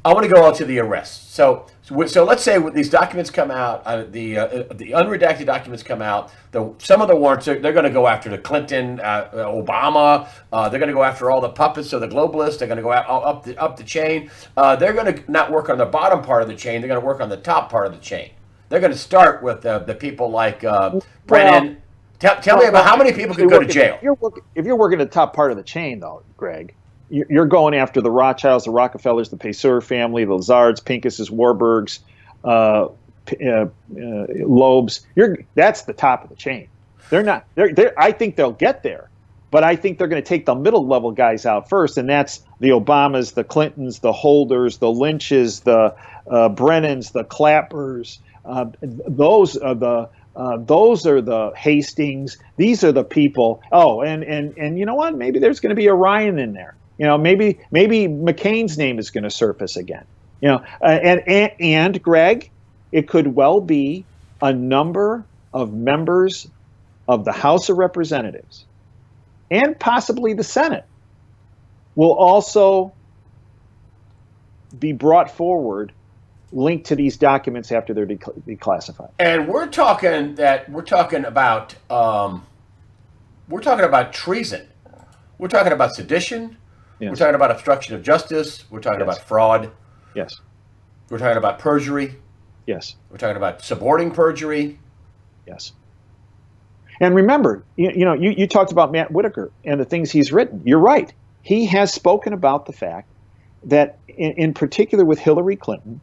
I want to go on to the arrests. So let's say when these documents come out, the unredacted documents come out. Some of the warrants they're going to go after the Clinton, Obama. They're going to go after all the puppets of the globalists. They're going to go up the chain. They're going to not work on the bottom part of the chain. They're going to work on the top part of the chain. They're going to start with the people like Brennan. Tell me about how many people could go to jail. If you're working at the top part of the chain, though, Greg, you're going after the Rothschilds, the Rockefellers, the Payseur family, the Lazards, Pincuses, Warburgs, Loebs. That's the top of the chain. They're not. I think they'll get there, but I think they're going to take the middle level guys out first, and that's the Obamas, the Clintons, the Holders, the Lynches, the Brennans, the Clappers. Those are the Hastings. These are the people. Oh, and you know what? Maybe there's going to be a Ryan in there. Maybe McCain's name is going to surface again. And Greg, it could well be a number of members of the House of Representatives and possibly the Senate will also be brought forward linked to these documents after they're declassified. And we're talking about treason. We're talking about sedition. Yes. We're talking about obstruction of justice. We're talking about fraud. Yes. We're talking about perjury. Yes. We're talking about suborning perjury. Yes. And remember, you talked about Matt Whitaker and the things he's written. You're right. he has spoken about the fact that, in particular with Hillary Clinton,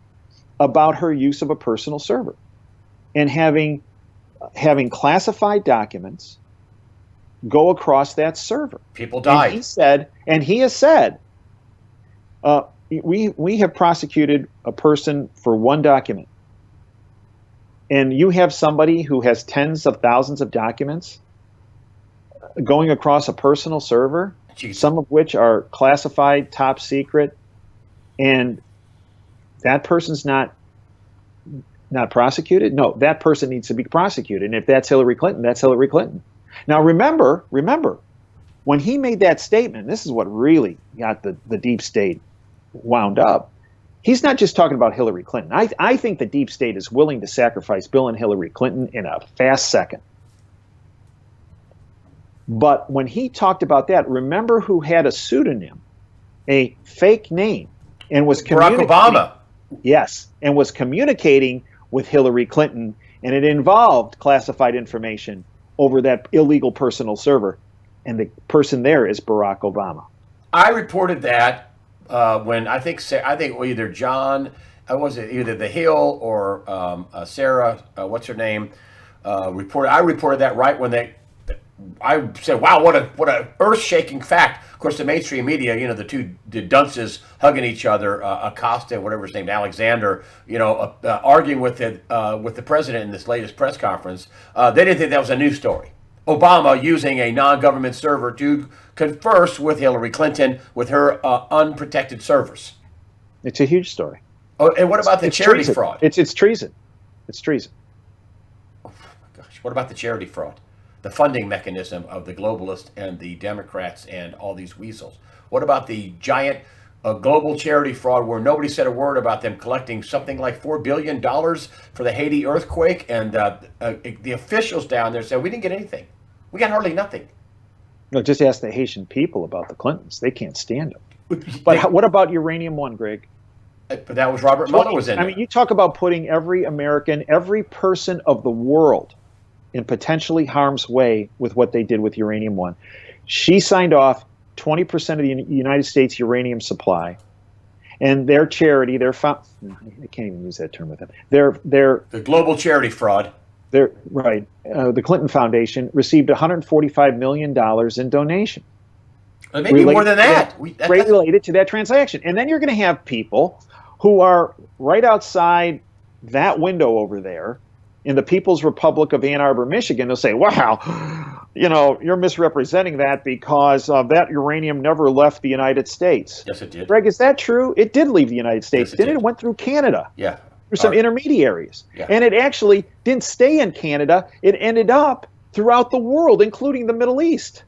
about her use of a personal server and having classified documents go across that server. People died. And he has said, we have prosecuted a person for one document. And you have somebody who has tens of thousands of documents going across a personal server, some of which are classified, top secret, and that person's not prosecuted? No, that person needs to be prosecuted. And if that's Hillary Clinton, that's Hillary Clinton. Now, remember, when he made that statement, this is what really got the deep state wound up. He's not just talking about Hillary Clinton. I think the deep state is willing to sacrifice Bill and Hillary Clinton in a fast second. But when he talked about that, remember who had a pseudonym, a fake name, and was Barack Obama. Yes, and was communicating with Hillary Clinton, and it involved classified information over that illegal personal server, and the person there is Barack Obama. I reported that when I think either John, either The Hill or Sarah, what's her name, reported. I reported that right when I said, "Wow, what a earth-shaking fact." Of course, the mainstream media, the dunces hugging each other, Acosta, whatever his name, Alexander, arguing with the president in this latest press conference. They didn't think that was a news story. Obama using a non-government server to converse with Hillary Clinton with her unprotected servers. It's a huge story. Oh, and what about the charity fraud? It's treason. It's treason. Oh my gosh! What about the charity fraud? The funding mechanism of the globalists and the Democrats and all these weasels. What about the giant global charity fraud where nobody said a word about them collecting something like $4 billion for the Haiti earthquake, and the officials down there said, we didn't get anything. We got hardly nothing. No, just ask the Haitian people about the Clintons. They can't stand them. But what about Uranium One, Greg? But that was Robert Mueller was in there. I mean, you talk about putting every American, every person of the world in potentially harm's way with what they did with Uranium One. She signed off 20% of the United States uranium supply, and their charity, I can't even use that term with them. The global charity fraud. Right. The Clinton Foundation received $145 million in donation. Maybe more than that. Related to that transaction. And then you're going to have people who are right outside that window over there in the People's Republic of Ann Arbor, Michigan. They'll say, wow, you're misrepresenting that because that uranium never left the United States. Yes, it did. Greg, is that true? It did leave the United States, didn't it? It went through Canada. Yeah. Through some intermediaries. Yeah. And it actually didn't stay in Canada. It ended up throughout the world, including the Middle East.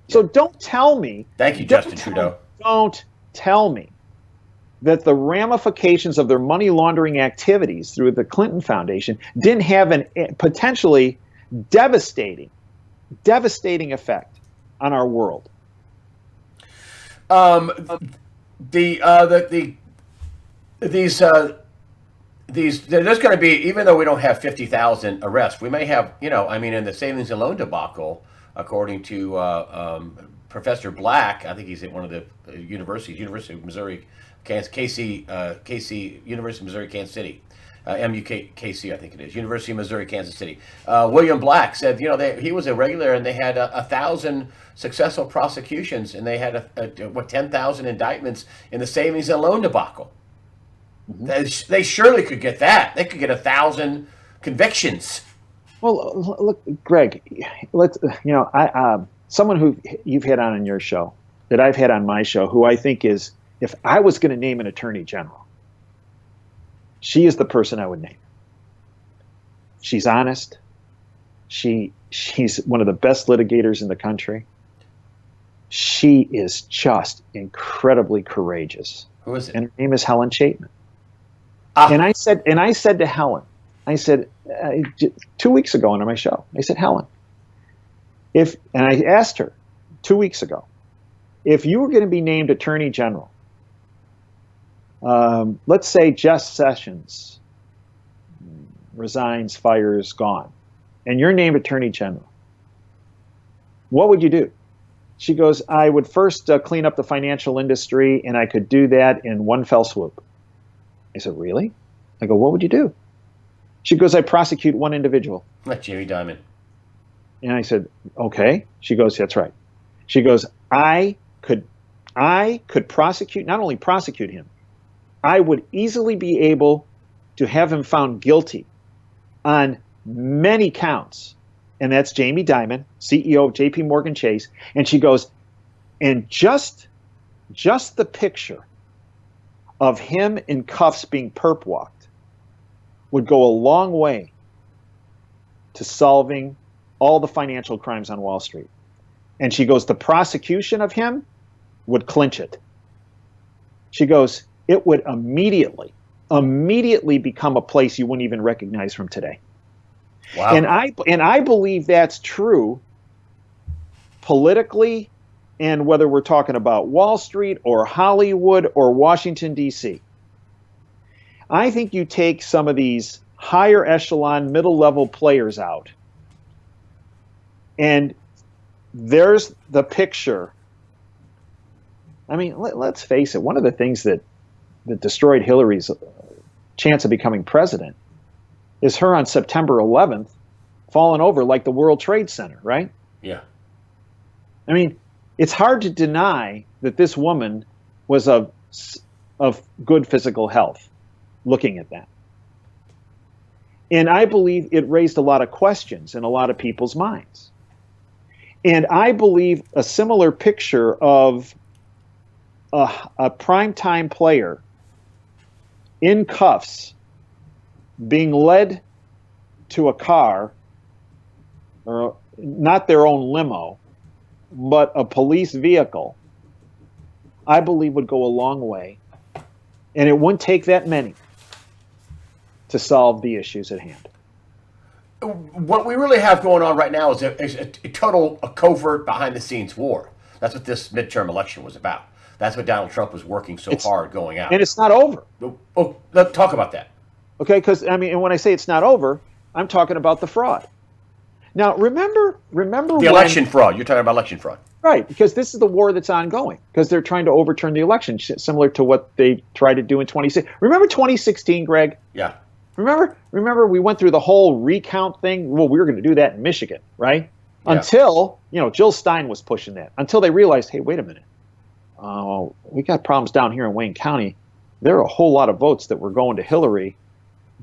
So don't tell me. Thank you, Justin Trudeau. Don't tell me that the ramifications of their money laundering activities through the Clinton Foundation didn't have a potentially devastating effect on our world. There's going to be, even though we don't have 50,000 arrests, we may have, in the savings and loan debacle, according to Professor Black, I think he's at one of the University of Missouri, University of Missouri, Kansas City, MUKC, I think it is, University of Missouri, Kansas City. William Black said, he was a regular, and they had 1,000 successful prosecutions, and they had 10,000 indictments in the savings and loan debacle. Mm-hmm. They surely could get that. They could get 1,000 convictions. Well, look, Greg, someone who you've had on your show, that I've had on my show, who I think is, if I was going to name an attorney general, she is the person I would name. She's honest. She's one of the best litigators in the country. She is just incredibly courageous. Who is it? And her name is Helen Chapman. And I said to Helen, 2 weeks ago on my show, I said, Helen, and I asked her 2 weeks ago, if you were going to be named Attorney General, let's say Jeff Sessions resigns, fires, gone, and you're named Attorney General, what would you do? She goes, I would first clean up the financial industry, and I could do that in one fell swoop. I said, really? I go, what would you do? She goes, I prosecute one individual. Like Jamie Dimon. And I said, okay. She goes, that's right. She goes, I could prosecute, not only prosecute him, I would easily be able to have him found guilty on many counts. And that's Jamie Dimon, CEO of JP Morgan Chase. And she goes, and just the picture of him in cuffs being perp walked would go a long way to solving all the financial crimes on Wall Street. And she goes, the prosecution of him would clinch it. She goes, it would immediately become a place you wouldn't even recognize from today. Wow. And I believe that's true politically, and whether we're talking about Wall Street or Hollywood or Washington, D.C. I think you take some of these higher echelon, middle level players out, and there's the picture. I mean, let's face it, one of the things that destroyed Hillary's chance of becoming president is her on September 11th falling over like the World Trade Center, right? Yeah. I mean, it's hard to deny that this woman was of good physical health looking at that. And I believe it raised a lot of questions in a lot of people's minds. And I believe a similar picture of a primetime player in cuffs being led to a car, or not their own limo, but a police vehicle, I believe would go a long way. And it wouldn't take that many to solve the issues at hand. What we really have going on right now is a total covert behind-the-scenes war. That's what this midterm election was about. That's what Donald Trump was working so hard going out. And it's not over. Oh, let's talk about that. Okay, because I mean, and when I say it's not over, I'm talking about the fraud. Now, remember the election fraud. You're talking about election fraud, right? Because this is the war that's ongoing. Because they're trying to overturn the election, similar to what they tried to do in 2016. Remember 2016, Greg? Yeah. Remember, we went through the whole recount thing. Well, we were going to do that in Michigan, right? Yeah. Until Jill Stein was pushing that. Until they realized, hey, wait a minute, we got problems down here in Wayne County. There are a whole lot of votes that were going to Hillary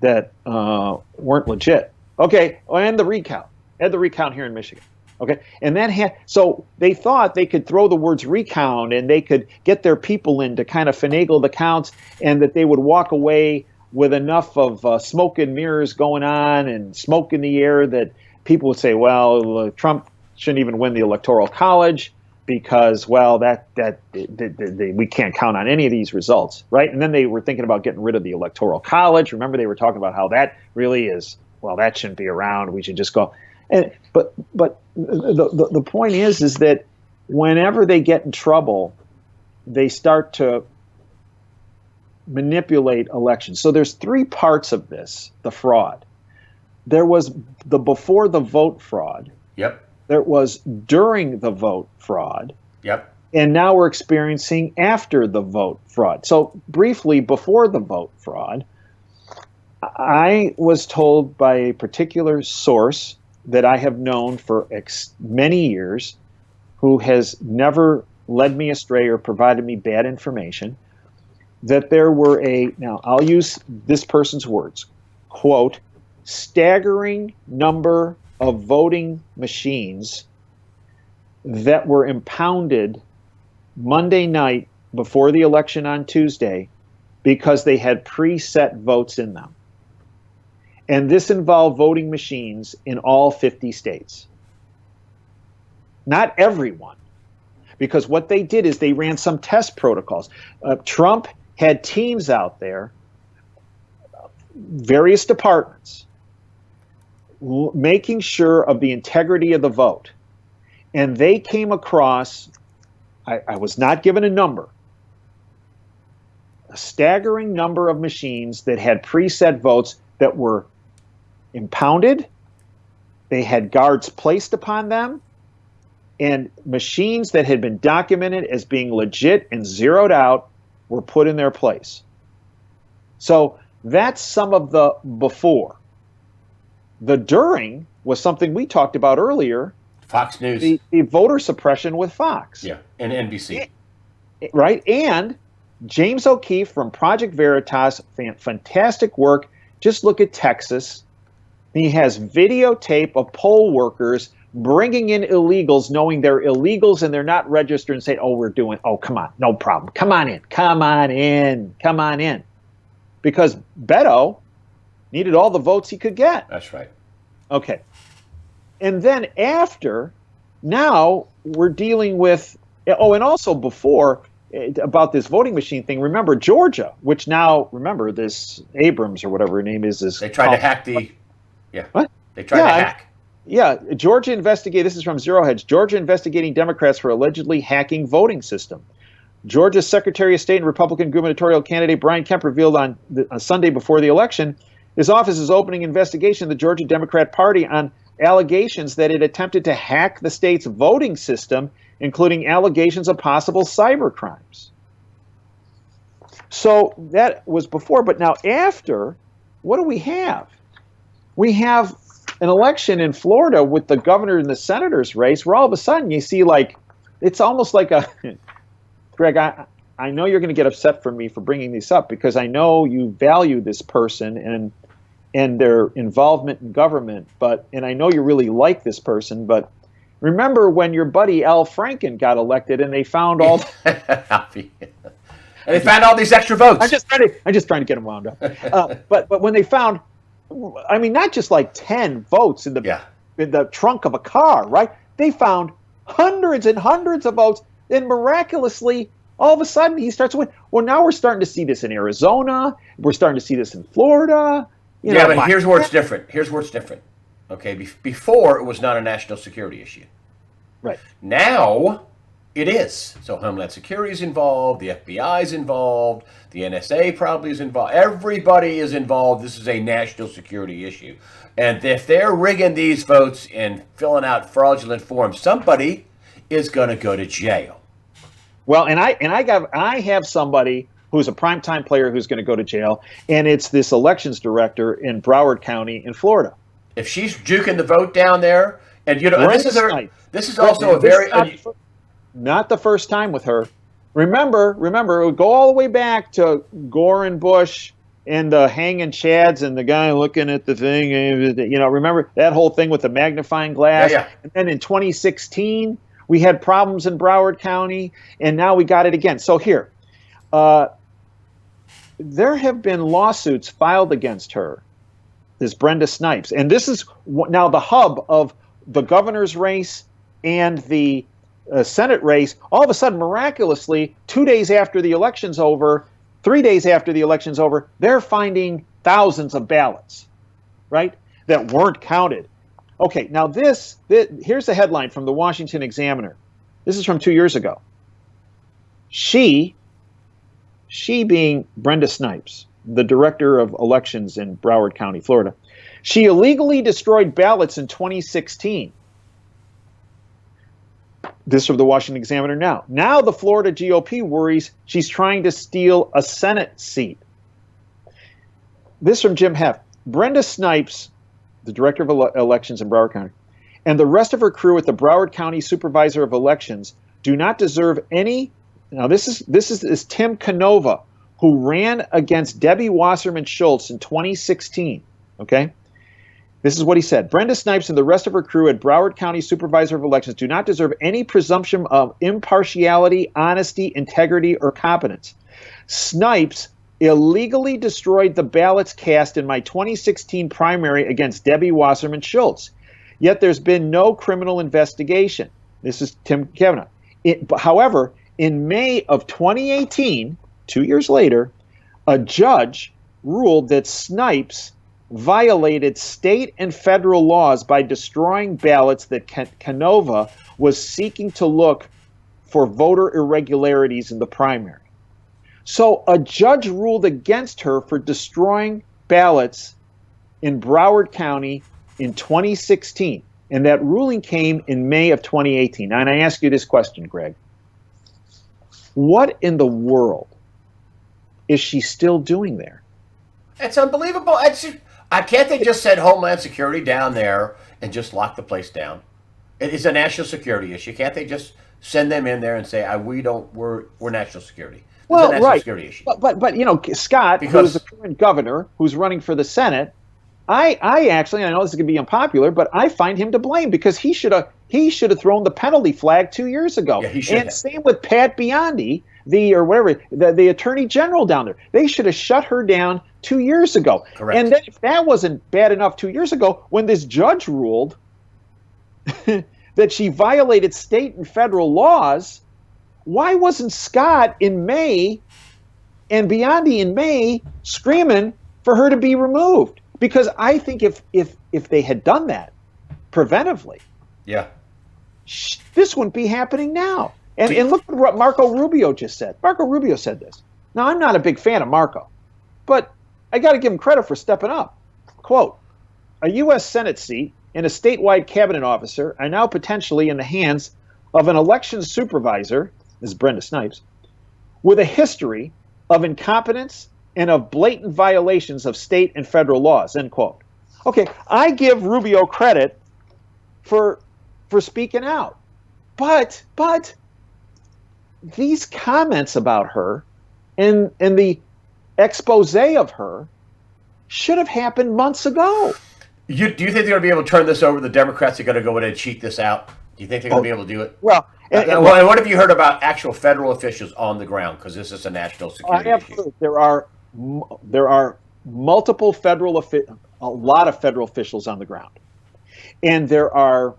that weren't legit. Okay, and the recount. Had the recount here in Michigan. Okay, and so they thought they could throw the words recount and they could get their people in to kind of finagle the counts, and that they would walk away with enough of smoke and mirrors going on and smoke in the air that people would say, well, Trump shouldn't even win the Electoral College because, well, we can't count on any of these results, right? And then they were thinking about getting rid of the Electoral College. Remember, they were talking about how that really is, well, that shouldn't be around. We should just go. But the point is that whenever they get in trouble, they start to manipulate elections. So there's three parts of this, the fraud. There was the before the vote fraud. Yep. There was during the vote fraud. Yep. And now we're experiencing after the vote fraud. So briefly, before the vote fraud, I was told by a particular source that I have known for many years, who has never led me astray or provided me bad information, that there were now I'll use this person's words, quote, staggering number of voting machines that were impounded Monday night before the election on Tuesday because they had preset votes in them. And this involved voting machines in all 50 states. Not everyone, because what they did is they ran some test protocols. Trump had teams out there, various departments, making sure of the integrity of the vote. And they came across, I was not given a number, a staggering number of machines that had preset votes that were impounded. They had guards placed upon them, and machines that had been documented as being legit and zeroed out were put in their place. So that's some of the before. The during was something we talked about earlier. Fox News. The voter suppression with Fox. Yeah, and NBC. Right? And James O'Keefe from Project Veritas, fantastic work. Just look at Texas. He has videotape of poll workers bringing in illegals, knowing they're illegals and they're not registered, and saying, come on, no problem. Come on in. Because Beto needed all the votes he could get. That's right. Okay. And then now we're dealing with, and also before, about this voting machine thing, remember Georgia, which now, remember this Abrams or whatever her name is. They tried to hack the, yeah. What? They tried to hack. Georgia investigate. This is from Zero Hedge. Georgia investigating Democrats for allegedly hacking voting system. Georgia's Secretary of State and Republican gubernatorial candidate Brian Kemp revealed on Sunday before the election his office is opening investigation of the Georgia Democrat Party on allegations that it attempted to hack the state's voting system, including allegations of possible cyber crimes. So that was before, but now after, what do we have? We have an election in Florida with the governor and the senator's race, where all of a sudden you see, like, it's almost like a, Greg, I know you're going to get upset for me for bringing this up, because I know you value this person and their involvement in government, and I know you really like this person, but remember when your buddy Al Franken got elected and they found all and they found all these extra votes. I'm just trying to get him wound up. But when they found, I mean, not just like 10 votes in the trunk of a car, right? They found hundreds and hundreds of votes, and miraculously, all of a sudden, he starts to win. Well, now we're starting to see this in Arizona. We're starting to see this in Florida. But here's where it's different. Okay, before it was not a national security issue. Right. Now it is. So Homeland Security is involved, the FBI is involved, the NSA probably is involved. Everybody is involved. This is a national security issue. And if they're rigging these votes and filling out fraudulent forms, somebody is going to go to jail. Well, and I have somebody who's a primetime player who's going to go to jail, and it's this elections director in Broward County in Florida. If she's juking the vote down there, and this is also a very not the first time with her. Remember, it would go all the way back to Gore and Bush and the hanging chads and the guy looking at the thing. Remember that whole thing with the magnifying glass? Yeah. And then in 2016, we had problems in Broward County, and now we got it again. So here, there have been lawsuits filed against her, this Brenda Snipes. And this is now the hub of the governor's race and the Senate race. All of a sudden, miraculously, 2 days after the election's over, 3 days after the election's over, they're finding thousands of ballots, right, that weren't counted. Okay, now here's the headline from the Washington Examiner. This is from 2 years ago. She being Brenda Snipes, the director of elections in Broward County, Florida, she illegally destroyed ballots in 2016. This from the Washington Examiner now. Now the Florida GOP worries she's trying to steal a Senate seat. This from Jim Heff. Brenda Snipes, the director of elections in Broward County, and the rest of her crew at the Broward County Supervisor of Elections do not deserve any. Now this is Tim Canova, who ran against Debbie Wasserman Schultz in 2016. Okay, this is what he said. Brenda Snipes and the rest of her crew at Broward County Supervisor of Elections do not deserve any presumption of impartiality, honesty, integrity, or competence. Snipes illegally destroyed the ballots cast in my 2016 primary against Debbie Wasserman Schultz. Yet there's been no criminal investigation. This is Tim Kavanaugh. However, in May of 2018, 2 years later, a judge ruled that Snipes violated state and federal laws by destroying ballots that Canova was seeking to look for voter irregularities in the primary. So a judge ruled against her for destroying ballots in Broward County in 2016. And that ruling came in May of 2018. Now, and I ask you this question, Greg. What in the world is she still doing there? It's unbelievable. Can't they just send Homeland Security down there and just lock the place down? It is a national security issue. Can't they just send them in there and say, we're national security? Well, it's a national right. security issue. But you know, Scott, who's the current governor, who's running for the Senate, I actually, I know this is going to be unpopular, but I find him to blame because he should have thrown the penalty flag 2 years ago. Yeah, he should and have. Same with Pat Biondi, the Attorney General down there. They should have shut her down 2 years ago. Correct. And then if that wasn't bad enough 2 years ago, when this judge ruled that she violated state and federal laws, why wasn't Scott in May and Biondi in May screaming for her to be removed? Because I think if they had done that preventively, yeah, this wouldn't be happening now. And look at what Marco Rubio just said. Marco Rubio said this. Now, I'm not a big fan of Marco, but I got to give him credit for stepping up. Quote, a U.S. Senate seat and a statewide cabinet officer are now potentially in the hands of an elections supervisor, this is Brenda Snipes, with a history of incompetence and of blatant violations of state and federal laws, end quote. Okay, I give Rubio credit for speaking out. But these comments about her and the expose of her should have happened months ago. Do you think they're going to be able to turn this over? The Democrats are going to go in and cheat this out? Do you think they're going to be able to do it? Well, and what have you heard about actual federal officials on the ground? Because this is a national security issue. Heard there are multiple a lot of federal officials on the ground. And there are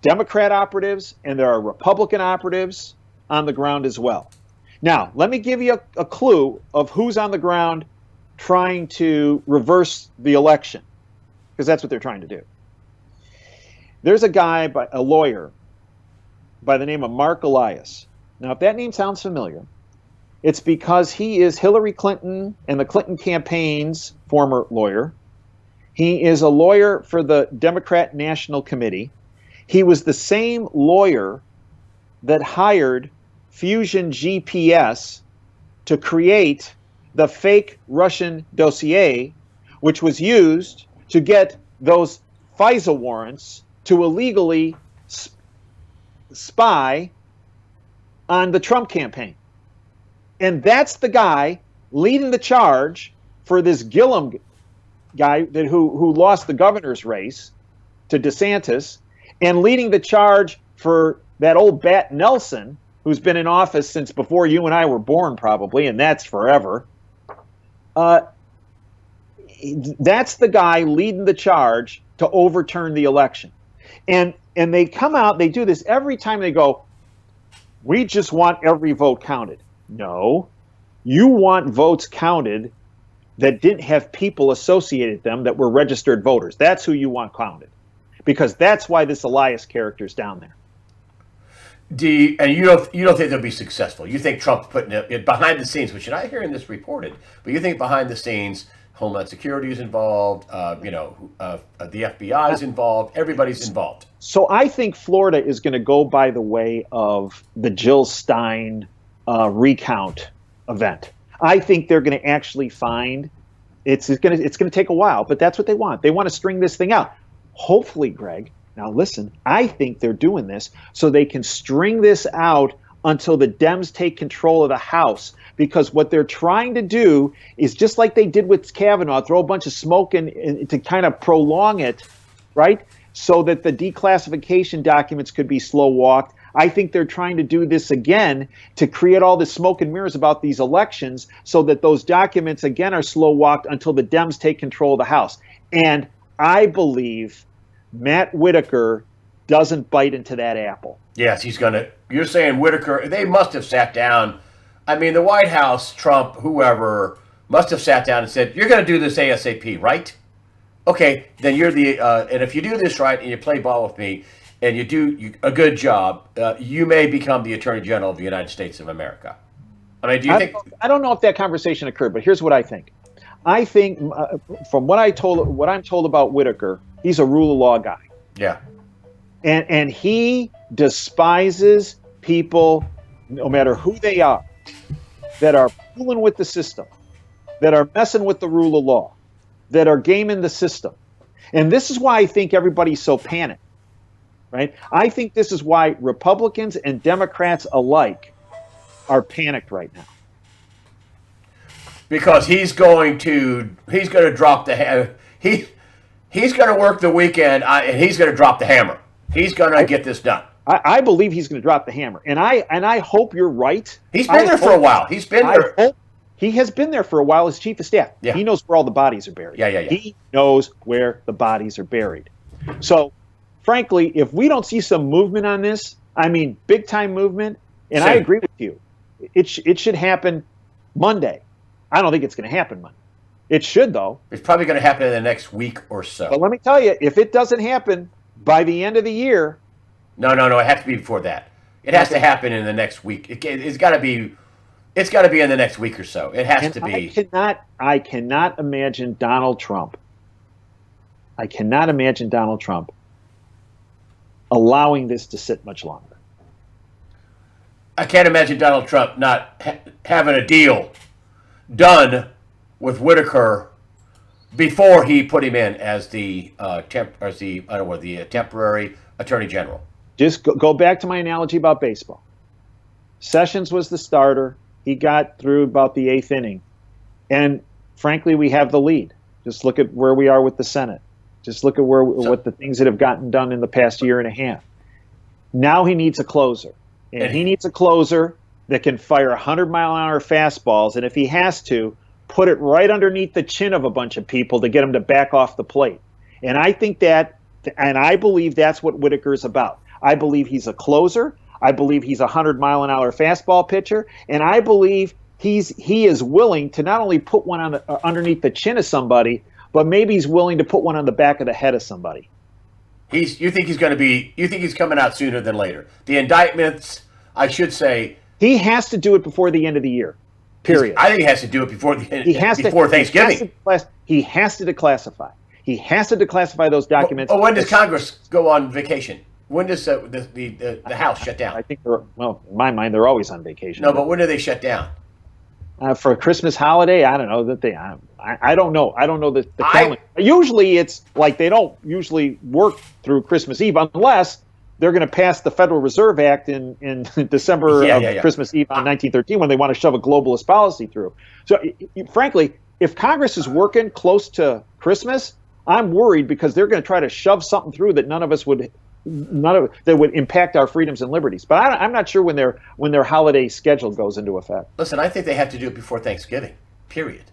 Democrat operatives and there are Republican operatives on the ground as well. Now, let me give you a clue of who's on the ground trying to reverse the election, because that's what they're trying to do. There's a lawyer by the name of Mark Elias. Now, if that name sounds familiar, it's because he is Hillary Clinton and the Clinton campaign's former lawyer. He is a lawyer for the Democrat National Committee. He was the same lawyer that hired Fusion GPS to create the fake Russian dossier, which was used to get those FISA warrants to illegally spy on the Trump campaign. And that's the guy leading the charge for this Gillum guy who lost the governor's race to DeSantis, and leading the charge for that old bat Nelson, who's been in office since before you and I were born, probably, and that's forever. That's the guy leading the charge to overturn the election. And they come out, they do this every time. They go, we just want every vote counted. No, you want votes counted that didn't have people associated with them that were registered voters. That's who you want counted, because that's why this Elias character is down there. And you don't think they'll be successful? You think Trump's putting it behind the scenes, which you're not hearing this reported, but you think behind the scenes, Homeland Security is involved, the FBI is involved, everybody's involved. So I think Florida is going to go by the way of the Jill Stein recount event. I think they're going to actually find it's going to take a while, but that's what they want. They want to string this thing out. Hopefully, Greg. Now listen, I think they're doing this so they can string this out until the Dems take control of the House. Because what they're trying to do is just like they did with Kavanaugh, throw a bunch of smoke in to kind of prolong it, right? So that the declassification documents could be slow walked. I think they're trying to do this again to create all this smoke and mirrors about these elections so that those documents again are slow walked until the Dems take control of the House. And I believe Matt Whitaker doesn't bite into that apple. Yes, he's going to. You're saying Whitaker, they must have sat down. I mean, the White House, Trump, whoever, must have sat down and said, you're going to do this ASAP, right? Okay, then you're the, and if you do this right and you play ball with me and you do a good job, you may become the Attorney General of the United States of America. I mean, do you think? I don't know if that conversation occurred, but here's what I think. I think from what I'm told about Whitaker, he's a rule of law guy. Yeah. And he despises people, no matter who they are, that are fooling with the system, that are messing with the rule of law, that are gaming the system. And this is why I think everybody's so panicked, right? I think this is why Republicans and Democrats alike are panicked right now. Because he's going to drop the he's going to work the weekend and he's going to drop the hammer. He's going to get this done. I believe he's going to drop the hammer, and I hope you're right. He's been there for a while. He's been there. He has been there for a while as chief of staff. Yeah. He knows where all the bodies are buried. Yeah. He knows where the bodies are buried. So, frankly, if we don't see some movement on this, I mean, big time movement, and I agree with you, it should happen Monday. I don't think it's going to happen Monday. It should, though. It's probably going to happen in the next week or so. But let me tell you, if it doesn't happen by the end of the year. No. It has to be before that. It has to happen in the next week. It's got to be. It's got to be in the next week or so. It has to be. I cannot imagine Donald Trump. I cannot imagine Donald Trump allowing this to sit much longer. I can't imagine Donald Trump not having a deal done with Whitaker before he put him in as the temporary attorney general. Just go back to my analogy about baseball. Sessions was the starter. He got through about the 8th inning. And frankly, we have the lead. Just look at where we are with the Senate. Just look at what the things that have gotten done in the past year and a half. Now he needs a closer. And he needs a closer that can fire 100-mile-an-hour fastballs. And if he has to, put it right underneath the chin of a bunch of people to get them to back off the plate. And I think and I believe that's what Whitaker is about. I believe he's a closer. I believe he's a 100-mile-an-hour fastball pitcher, and I believe he is willing to not only put one on underneath the chin of somebody, but maybe he's willing to put one on the back of the head of somebody. You think he's coming out sooner than later? The indictments, I should say, he has to do it before the end of the year. Period. I think he has to do it before Thanksgiving. He has to declassify. He has to declassify those documents. Well, when does Congress go on vacation? When does the House shut down? I think in my mind, they're always on vacation. No, but when do they shut down? For a Christmas holiday, I don't know that they. I don't know. I don't know the calendar. Usually, it's like they don't usually work through Christmas Eve unless they're going to pass the Federal Reserve Act in December of Christmas Eve on 1913 when they want to shove a globalist policy through. So, frankly, if Congress is working close to Christmas, I'm worried because they're going to try to shove something through that that would impact our freedoms and liberties. But I'm not sure when their holiday schedule goes into effect. Listen, I think they have to do it before Thanksgiving, period.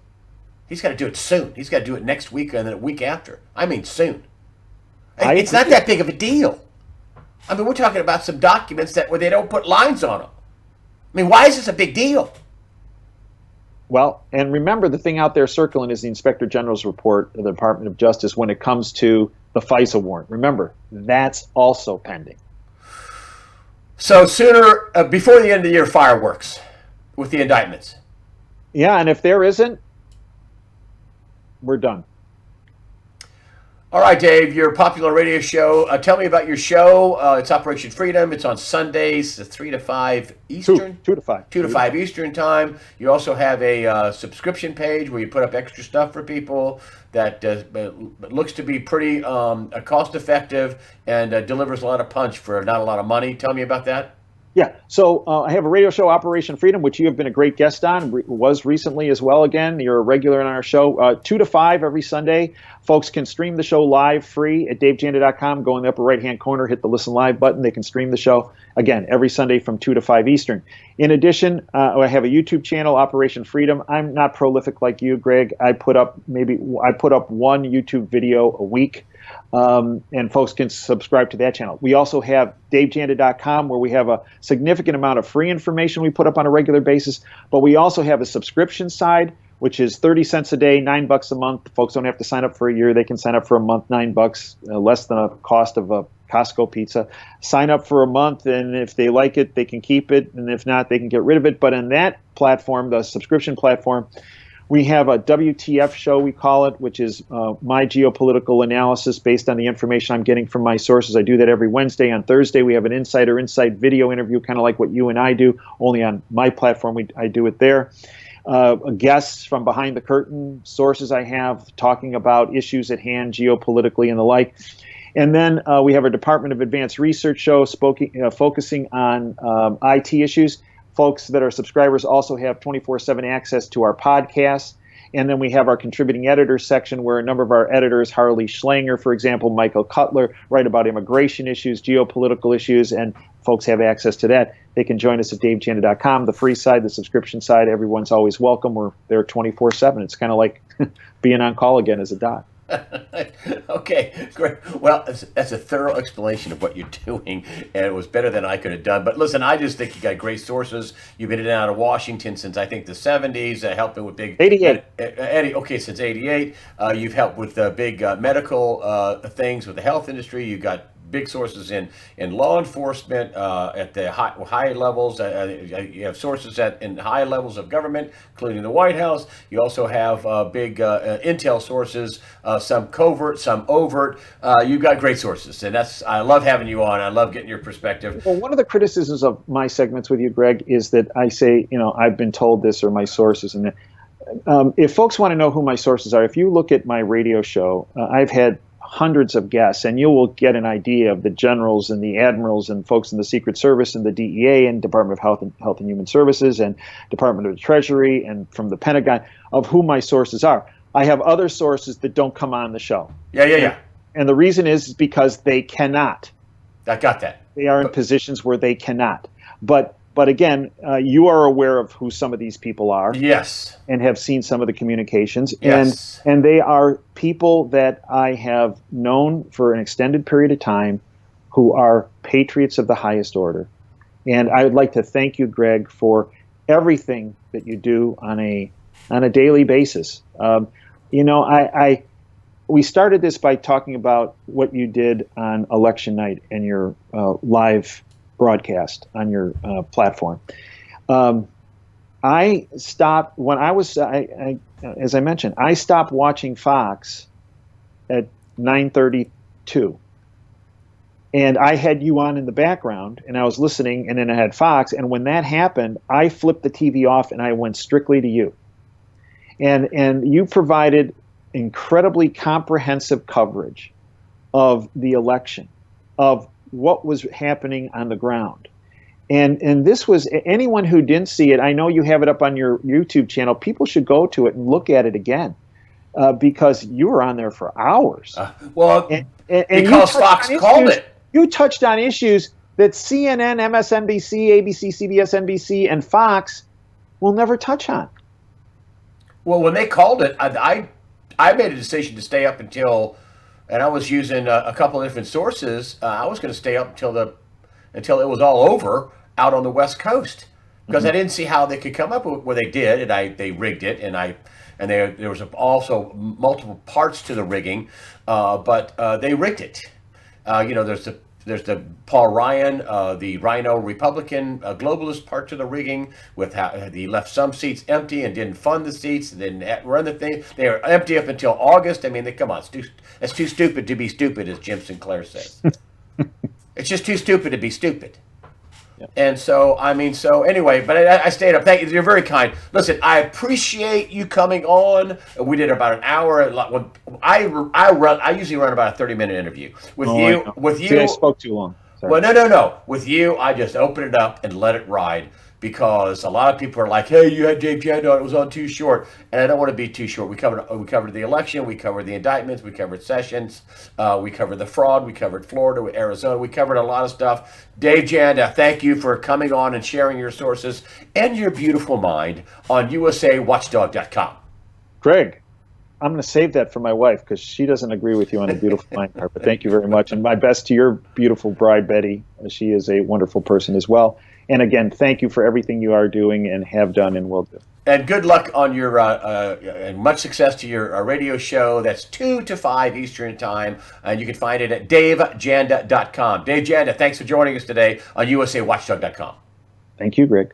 He's got to do it soon. He's got to do it next week and then a week after. I mean soon. It's not that big of a deal. I mean, we're talking about some documents where they don't put lines on them. I mean, why is this a big deal? Well, and remember, the thing out there circling is the Inspector General's report of the Department of Justice when it comes to the FISA warrant. Remember, that's also pending. So before the end of the year, fireworks with the indictments. Yeah, and if there isn't, we're done. All right, Dave, your popular radio show. Tell me about your show. It's Operation Freedom. It's on Sundays, 3 to 5 Eastern. 2 to 5. 2 to 5 Eastern time. You also have a subscription page where you put up extra stuff for people that looks to be pretty cost-effective and delivers a lot of punch for not a lot of money. Tell me about that. Yeah, so I have a radio show, Operation Freedom, which you have been a great guest on, was recently as well again. You're a regular on our show, 2 to 5 every Sunday. Folks can stream the show live free at davejanda.com. Go in the upper right-hand corner, hit the Listen Live button. They can stream the show, again, every Sunday from 2 to 5 Eastern. In addition, I have a YouTube channel, Operation Freedom. I'm not prolific like you, Greg. I put up one YouTube video a week. And folks can subscribe to that channel. We also have davejanda.com where we have a significant amount of free information we put up on a regular basis, but we also have a subscription side, which is 30 cents a day, $9 a month. Folks don't have to sign up for a year. They can sign up for a month, $9, less than a cost of a Costco pizza. Sign up for a month, and if they like it, they can keep it, and if not, they can get rid of it. But in that platform, the subscription platform, We have a WTF show, we call it, which is my geopolitical analysis based on the information I'm getting from my sources. I do that every Wednesday. On Thursday, we have an Insider Insight video interview, kind of like what you and I do, only on my platform. I do it there. Guests from behind the curtain, sources I have talking about issues at hand geopolitically and the like. And then we have a Department of Advanced Research show focusing on IT issues. Folks that are subscribers also have 24/7 access to our podcasts. And then we have our contributing editors section where a number of our editors, Harley Schlanger, for example, Michael Cutler, write about immigration issues, geopolitical issues, and folks have access to that. They can join us at davejanda.com, the free side, the subscription side. Everyone's always welcome. We're there 24/7. It's kind of like being on call again as a doc. Okay, great. Well, that's a thorough explanation of what you're doing, and it was better than I could have done. But listen, I just think you got great sources. You've been in and out of Washington since, I think, the 70s, helping with big... 88. Okay, since 88. You've helped with big medical things with the health industry. You've got big sources in law enforcement at the high levels. You have sources in high levels of government, including the White House. You also have big intel sources, some covert, some overt. You've got great sources, and I love having you on. I love getting your perspective. Well, one of the criticisms of my segments with you, Greg, is that I say, I've been told this or my sources, and if folks want to know who my sources are, if you look at my radio show, I've had hundreds of guests, and you will get an idea of the generals and the admirals and folks in the Secret Service and the DEA and Department of Health and Human Services and Department of the Treasury and from the Pentagon of who my sources are. I have other sources that don't come on the show. Yeah. And the reason is because they cannot. I got that. They are in positions where they cannot. But again, you are aware of who some of these people are. Yes. And have seen some of the communications. Yes. And they are people that I have known for an extended period of time who are patriots of the highest order. And I would like to thank you, Greg, for everything that you do on a daily basis. We started this by talking about what you did on election night and your live broadcast on your platform. I stopped when I was, as I mentioned, I stopped watching Fox at 9:32, and I had you on in the background, and I was listening, and then I had Fox, and when that happened, I flipped the TV off and I went strictly to you, and you provided incredibly comprehensive coverage of the election, of what was happening on the ground. And this was, anyone who didn't see it, I know you have it up on your YouTube channel, people should go to it and look at it again, because you were on there for hours. Because Fox called it. You touched on issues that CNN, MSNBC, ABC, CBS, NBC, and Fox will never touch on. Well, when they called it, I made a decision to stay up until, and I was using a couple of different sources. I was going to stay up until it was all over out on the West Coast, because I didn't see how they could come up with what they did, and they rigged it, and there was also multiple parts to the rigging, but they rigged it. There's the Paul Ryan, the Rhino Republican globalist part to the rigging, with how he left some seats empty and didn't fund the seats, and didn't run the thing. They were empty up until August. I mean, come on, it's too stupid to be stupid, as Jim Sinclair says. It's just too stupid to be stupid. Yep. And so, anyway, but I stayed up. Thank you. You're very kind. Listen, I appreciate you coming on. We did about an hour. I usually run about a 30-minute interview with you. See, I spoke too long. Sorry. Well, no. With you, I just open it up and let it ride, because a lot of people are like, "Hey, you had Dave Janda, it was on too short," and I don't want to be too short. We covered the election, we covered the indictments, we covered Sessions, we covered the fraud, we covered Florida, Arizona, we covered a lot of stuff. Dave Janda, thank you for coming on and sharing your sources and your beautiful mind on USAWatchdog.com. Greg, I'm going to save that for my wife, because she doesn't agree with you on the beautiful mind part. But thank you very much, and my best to your beautiful bride, Betty. She is a wonderful person as well. And again, thank you for everything you are doing and have done and will do. And good luck on your, and much success to your radio show. That's 2 to 5 Eastern time. And you can find it at davejanda.com. Dave Janda, thanks for joining us today on USAWatchdog.com. Thank you, Greg.